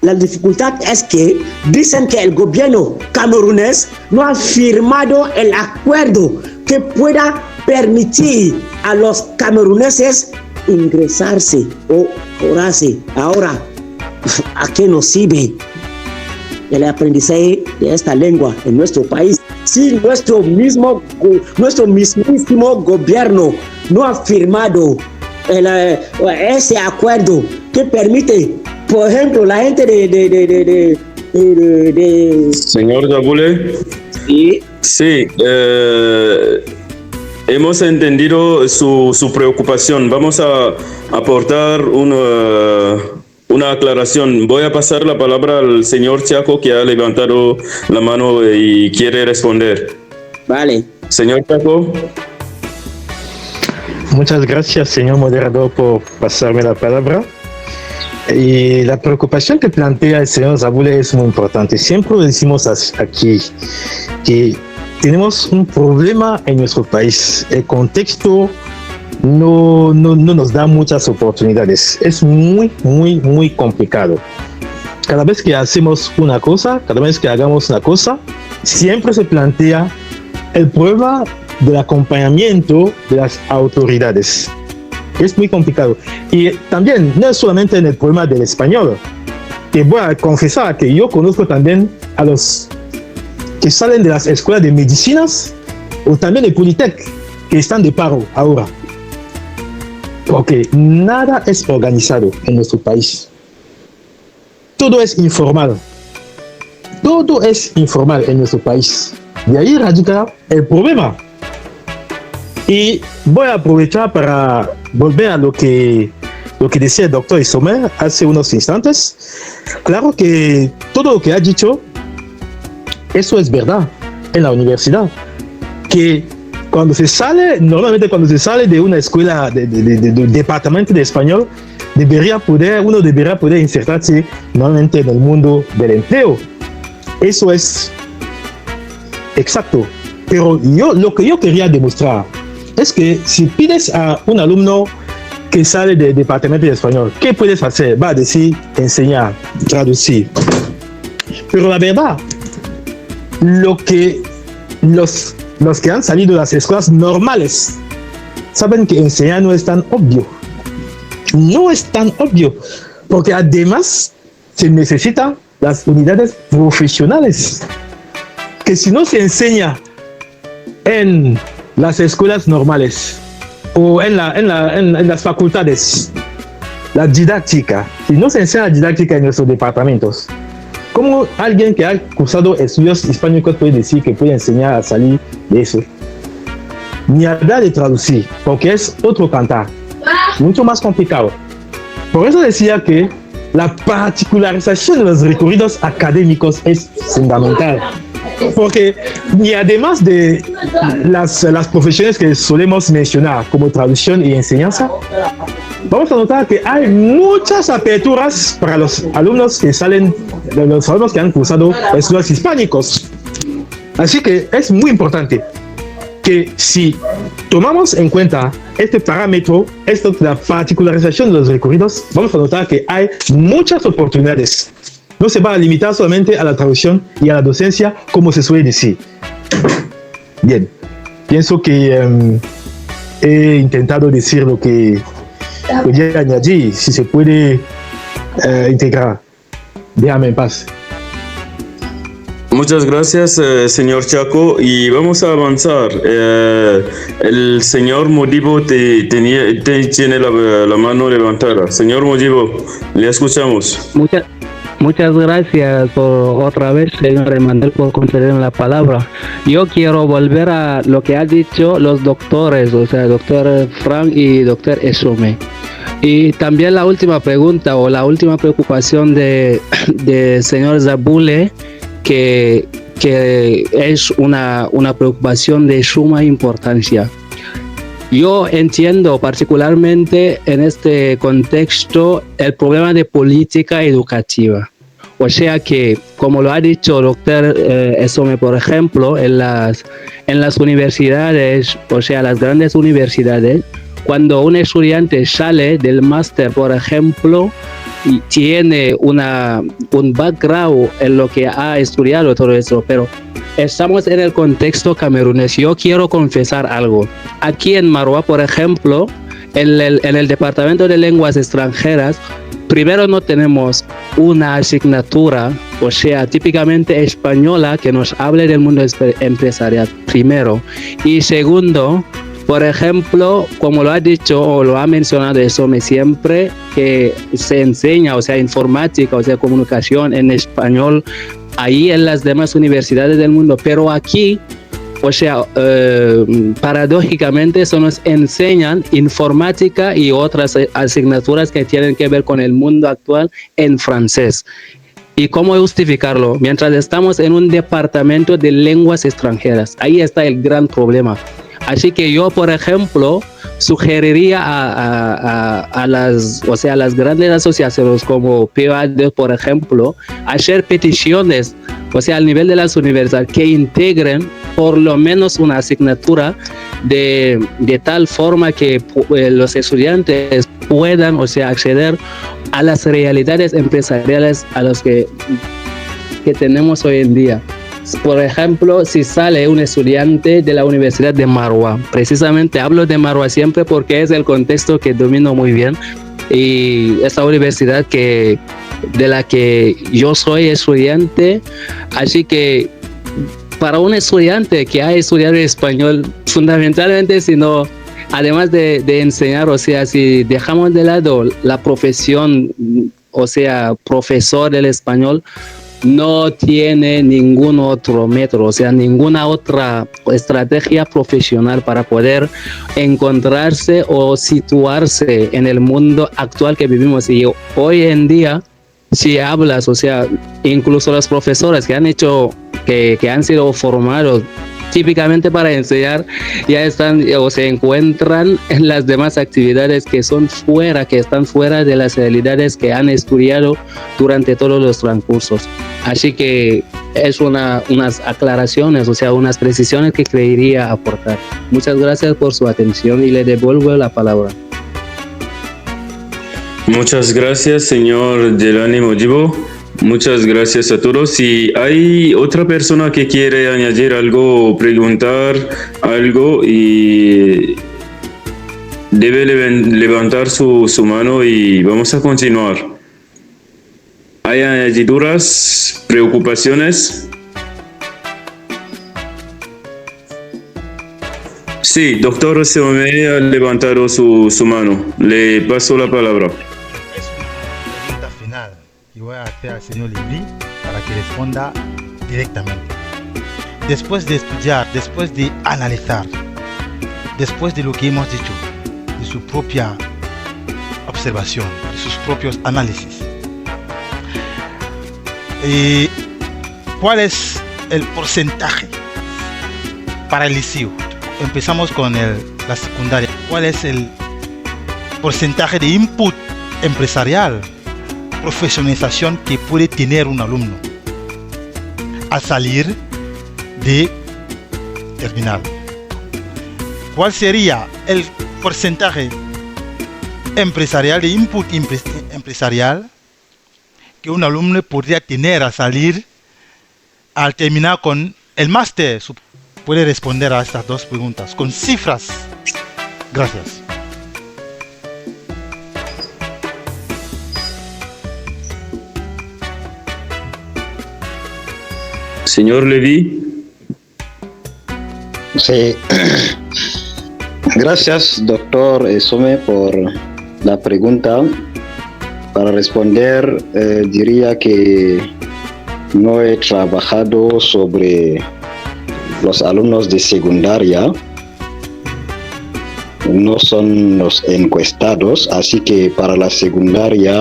Speaker 9: la dificultad es que dicen que el gobierno camerunés no ha firmado el acuerdo que pueda permitir a los cameruneses ingresarse o forarse. Ahora, ¿a qué nos sirve el aprendizaje de esta lengua en nuestro país si nuestro mismísimo gobierno no ha firmado ese acuerdo que permite, por ejemplo, la gente de
Speaker 1: Señor Zabule.
Speaker 9: Sí.
Speaker 1: Sí, hemos entendido su preocupación. Vamos a aportar una aclaración. Voy a pasar la palabra al señor Chaco, que ha levantado la mano y quiere responder.
Speaker 9: Vale.
Speaker 1: Señor Chaco.
Speaker 6: Muchas gracias, señor moderador, por pasarme la palabra. Y la preocupación que plantea el señor Zabule es muy importante. Siempre decimos aquí que tenemos un problema en nuestro país. El contexto no nos da muchas oportunidades. Es muy complicado. Cada vez que hacemos una cosa, cada vez que hagamos una cosa, siempre se plantea el problema del acompañamiento de las autoridades. Es muy complicado. Y también, no es solamente en el problema del español, que voy a confesar que yo conozco también a los que salen de las escuelas de medicinas o también de Politec, que están de paro ahora. Porque nada es organizado en nuestro país. Todo es informal. Todo es informal en nuestro país. De ahí radica el problema. Y voy a aprovechar para volver a lo que decía el doctor Issomer hace unos instantes. Claro que todo lo que ha dicho, eso es verdad en la universidad. Que normalmente cuando se sale de una escuela de departamento de español, uno debería poder insertarse normalmente en el mundo del empleo. Eso es exacto. Pero lo que yo quería demostrar es que si pides a un alumno que sale del departamento de español, ¿qué puedes hacer? Va a decir, enseñar, traducir. Pero la verdad, los que han salido de las escuelas normales saben que enseñar no es tan obvio. No es tan obvio, porque además se necesitan las unidades profesionales, que si no se enseña en las escuelas normales o en las facultades, la didáctica, si no se enseña la didáctica en nuestros departamentos, ¿cómo alguien que ha cursado estudios hispánicos puede decir que puede enseñar a salir de eso? Ni hablar de traducir, porque es otro cantar, mucho más complicado. Por eso decía que la particularización de los recorridos académicos es fundamental. Porque, y además de las profesiones que solemos mencionar, como traducción y enseñanza, vamos a notar que hay muchas aperturas para los alumnos que han cursado estudios hispánicos. Así que es muy importante que si tomamos en cuenta este parámetro, la particularización de los recorridos, vamos a notar que hay muchas oportunidades. No se va a limitar solamente a la traducción y a la docencia, como se suele decir. Bien, pienso que he intentado decir lo que podía añadir. Si se puede integrar, déjame en paz.
Speaker 1: Muchas gracias, señor Chaco, y vamos a avanzar. El señor Modibo tiene la mano levantada. Señor Modibo, le escuchamos.
Speaker 8: Muchas gracias por otra vez, señor Emanuel, por concederme la palabra. Yo quiero volver a lo que han dicho los doctores, o sea, doctor Frank y doctor Esome. Y también la última pregunta o la última preocupación de señor Zabule, que es una preocupación de suma importancia. Yo entiendo particularmente en este contexto el problema de política educativa. O sea que, como lo ha dicho el doctor Esome, por ejemplo, en las universidades, o sea, las grandes universidades, cuando un estudiante sale del máster, por ejemplo, y tiene un background en lo que ha estudiado todo eso, pero estamos en el contexto camerunés. Yo quiero confesar algo. Aquí en Marwa, por ejemplo, en el Departamento de Lenguas Extranjeras, primero no tenemos una asignatura, o sea, típicamente española, que nos hable del mundo empresarial, primero. Y segundo, por ejemplo, como lo ha dicho o lo ha mencionado Esome siempre, que se enseña, o sea, informática, o sea, comunicación en español ahí en las demás universidades del mundo, pero aquí, o sea, paradójicamente se nos enseñan informática y otras asignaturas que tienen que ver con el mundo actual en francés. ¿Y cómo justificarlo? Mientras estamos en un departamento de lenguas extranjeras, ahí está el gran problema. Así que yo, por ejemplo, sugeriría a las grandes asociaciones como POAD, por ejemplo, hacer peticiones, o sea, al nivel de las universidades, que integren por lo menos una asignatura de tal forma que los estudiantes puedan, o sea, acceder a las realidades empresariales a las que tenemos hoy en día. Por ejemplo, si sale un estudiante de la Universidad de Marwa, precisamente hablo de Marwa siempre porque es el contexto que domino muy bien, y esta universidad de la que yo soy estudiante, así que para un estudiante que ha estudiado español, fundamentalmente, sino además de enseñar, o sea, si dejamos de lado la profesión, o sea, profesor del español, no tiene ningún otro método, o sea, ninguna otra estrategia profesional para poder encontrarse o situarse en el mundo actual que vivimos. Y hoy en día, si hablas, o sea, incluso los profesores que han hecho, que han sido formados típicamente para enseñar, ya están o se encuentran en las demás actividades que están fuera de las realidades que han estudiado durante todos los transcursos. Así que es unas aclaraciones, o sea, unas precisiones que creería aportar. Muchas gracias por su atención y le devuelvo la palabra.
Speaker 1: Muchas gracias, señor Jelani Mojibo. Muchas gracias a todos. Si hay otra persona que quiere añadir algo o preguntar algo, y debe levantar su mano y vamos a continuar. ¿Hay añadiduras, preocupaciones? Sí, doctor Seome ha levantado su mano. Le paso la palabra.
Speaker 4: Y voy a hacer al señor Lévy para que responda directamente. Después de estudiar, después de analizar, después de lo que hemos dicho, de su propia observación, de sus propios análisis, ¿cuál es el porcentaje para el liceo? Empezamos con la secundaria. ¿Cuál es el porcentaje de input empresarial, profesionalización que puede tener un alumno al salir de terminal? ¿Cuál sería el porcentaje empresarial, de input empresarial, que un alumno podría tener al salir, al terminar con el máster? Puede responder a estas dos preguntas con cifras. Gracias.
Speaker 1: Señor Lévy.
Speaker 5: Sí. Gracias, doctor Some, por la pregunta. Para responder, diría que no he trabajado sobre los alumnos de secundaria. No son los encuestados, así que para la secundaria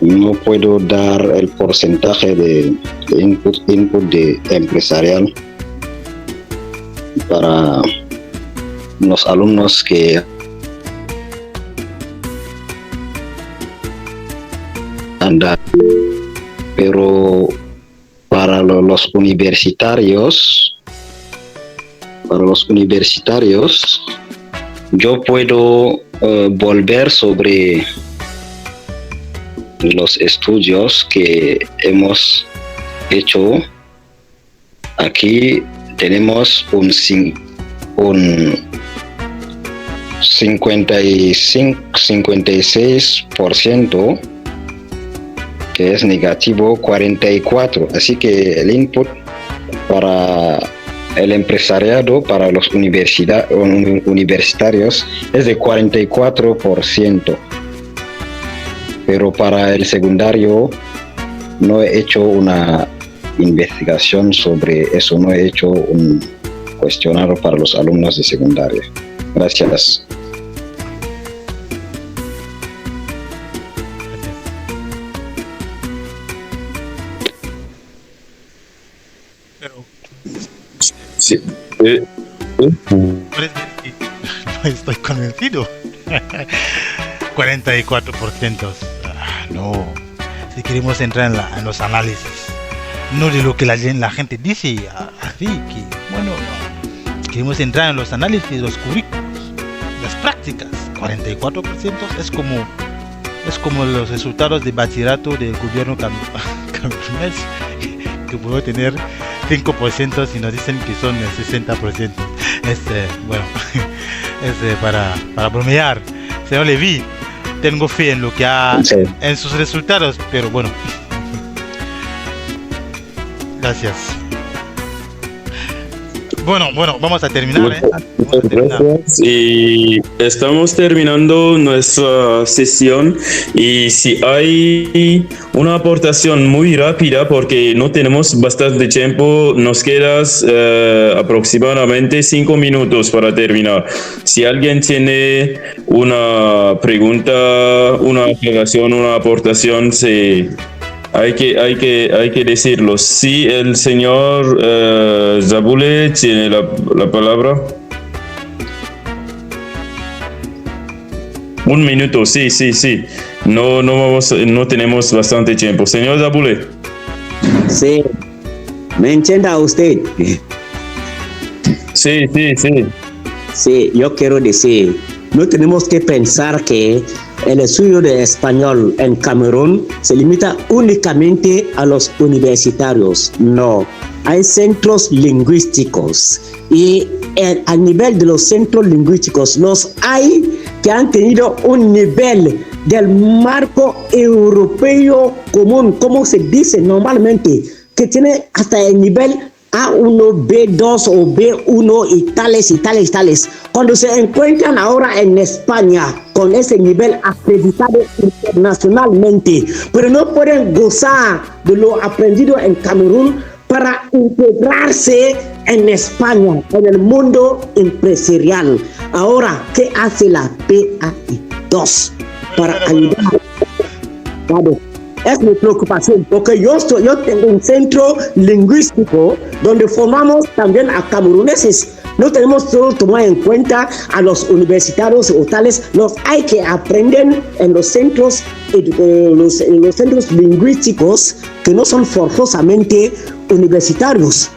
Speaker 5: no puedo dar el porcentaje de input de empresarial para los alumnos que andan, pero para los universitarios, yo puedo volver sobre los estudios que hemos hecho. Aquí tenemos un 56% que es negativo, 44%. Así que el input para el empresariado, para los universitarios, es de 44%. Pero para el secundario no he hecho una investigación sobre eso, no he hecho un cuestionario para los alumnos de secundaria. Gracias.
Speaker 1: Sí.
Speaker 4: No estoy convencido. 44%. No. Si queremos entrar en los análisis, no de lo que la gente dice, así que, bueno, no. Queremos entrar en los análisis, los currículos, las prácticas. 44% es como los resultados de bachillerato del gobierno camerunés, que puedo tener 5% si nos dicen que son el 60%. Bueno, para bromear. Señor Levy, tengo fe en lo que en sus resultados, pero bueno. Gracias. Bueno, vamos a terminar.
Speaker 1: Gracias. Y estamos terminando nuestra sesión. Y si hay una aportación muy rápida, porque no tenemos bastante tiempo, nos quedan aproximadamente 5 minutos para terminar. Si alguien tiene una pregunta, una aclaración, una aportación, hay que decirlo. Sí, el señor Zabule tiene la palabra. 1 minuto, sí. No tenemos bastante tiempo. Señor Zabule.
Speaker 9: Sí. ¿Me entiende usted?
Speaker 1: Sí.
Speaker 9: Sí, yo quiero decir, no tenemos que pensar que el estudio de español en Camerún se limita únicamente a los universitarios. No, hay centros lingüísticos y a nivel de los centros lingüísticos los hay que han tenido un nivel del marco europeo común, como se dice normalmente, que tiene hasta el nivel A1, B2 o B1 y tales. Cuando se encuentran ahora en España con ese nivel acreditado internacionalmente, pero no pueden gozar de lo aprendido en Camerún para integrarse en España, en el mundo empresarial. Ahora, ¿qué hace la PAI2 para ayudar? Es mi preocupación, porque yo tengo un centro lingüístico donde formamos también a cameruneses. No tenemos solo tomar en cuenta a los universitarios o tales, los hay que aprender en los centros lingüísticos que no son forzosamente universitarios.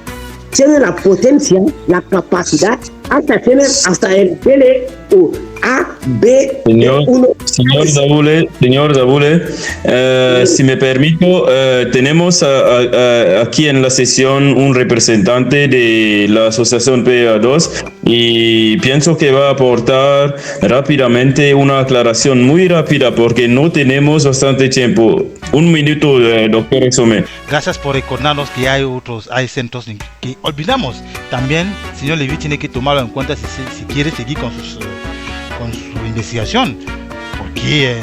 Speaker 9: Tienen la potencia, la capacidad, hasta el P o A, B,
Speaker 1: Señor Zabule, si me permito, tenemos aquí en la sesión un representante de la asociación PA2 y pienso que va a aportar rápidamente una aclaración muy rápida porque no tenemos bastante tiempo. 1 minuto, doctor Exome.
Speaker 4: Gracias por recordarnos que hay centros que olvidamos. También, señor Levy, tiene que tomarlo en cuenta si quiere seguir con su investigación, porque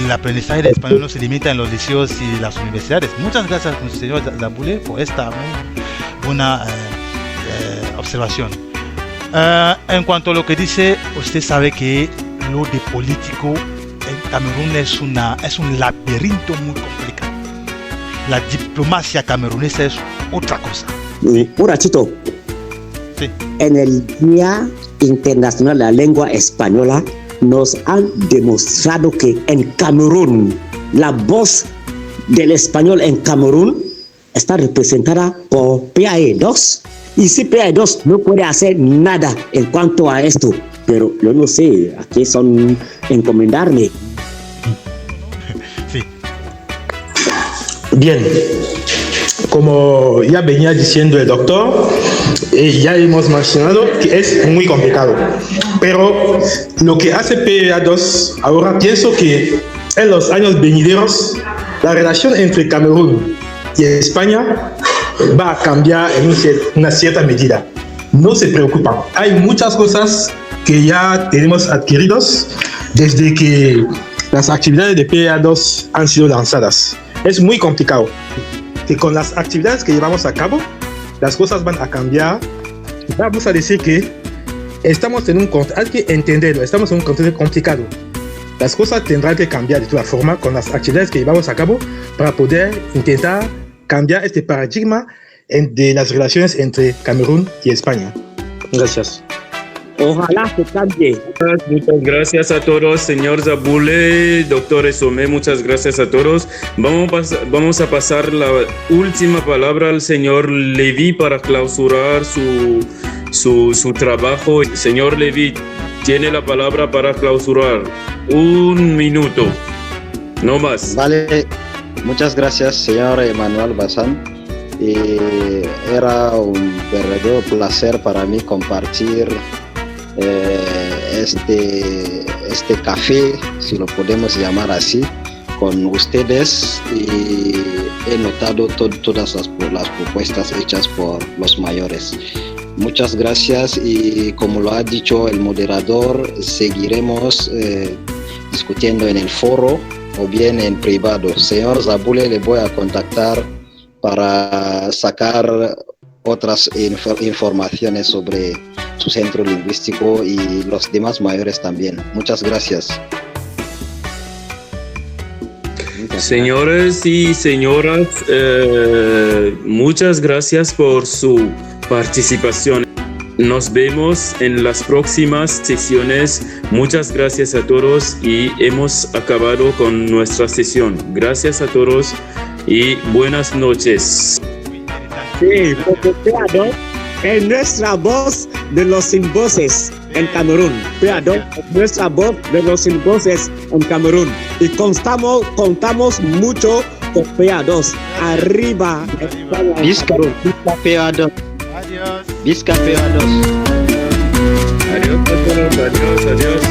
Speaker 4: el aprendizaje de español no se limita en los liceos y las universidades. Muchas gracias, señor Zabule, por esta muy buena observación. En cuanto a lo que dice, usted sabe que lo de político en Camerún es un laberinto muy complicado. La diplomacia camerunesa es otra cosa.
Speaker 9: Un ratito.
Speaker 4: Sí.
Speaker 9: En el Día Internacional de la Lengua Española nos han demostrado que en Camerún la voz del español en Camerún está representada por PAE2 y si PAE2 no puede hacer nada en cuanto a esto, pero yo no sé, aquí son encomendarme.
Speaker 4: Sí.
Speaker 6: Bien, como ya venía diciendo el doctor, ya hemos mencionado que es muy complicado, pero lo que hace PA2 ahora, pienso que en los años venideros la relación entre Camerún y España va a cambiar en una cierta medida. No se preocupen, hay muchas cosas que ya tenemos adquiridos desde que las actividades de PA2 han sido lanzadas. es muy complicado. Que con las actividades que llevamos a cabo, las cosas van a cambiar. Vamos a decir que estamos en un contexto, hay que entenderlo, estamos en un contexto complicado. Las cosas tendrán que cambiar de todas formas con las actividades que llevamos a cabo para poder intentar cambiar este paradigma de las relaciones entre Camerún y España. Gracias.
Speaker 9: Ojalá se cambie.
Speaker 1: Muchas gracias a todos, señor Zabule, doctor Esomé, muchas gracias a todos. Vamos a pasar la última palabra al señor Levi para clausurar su trabajo. Señor Levi, tiene la palabra para clausurar. 1 minuto, no más.
Speaker 5: Vale, muchas gracias, señor Emmanuel Bazán. Era un verdadero placer para mí compartir este café, si lo podemos llamar así, con ustedes, y he notado todas las propuestas hechas por los mayores. Muchas gracias, y como lo ha dicho el moderador, seguiremos discutiendo en el foro o bien en privado. Señor Zabule, le voy a contactar para sacar otras informaciones sobre su centro lingüístico y los demás mayores también. Muchas gracias.
Speaker 1: Señores y señoras, muchas gracias por su participación. Nos vemos en las próximas sesiones. Muchas gracias a todos y hemos acabado con nuestra sesión. Gracias a todos y buenas noches.
Speaker 9: Sí, porque Péado es nuestra voz de los sin voces en Camerún. Péado es nuestra voz de los sin voces en Camerún. Y contamos mucho con Péados. Arriba España.
Speaker 5: Visca Péado.
Speaker 4: Adiós.
Speaker 5: Visca Péados.
Speaker 1: Adiós a todos, adiós.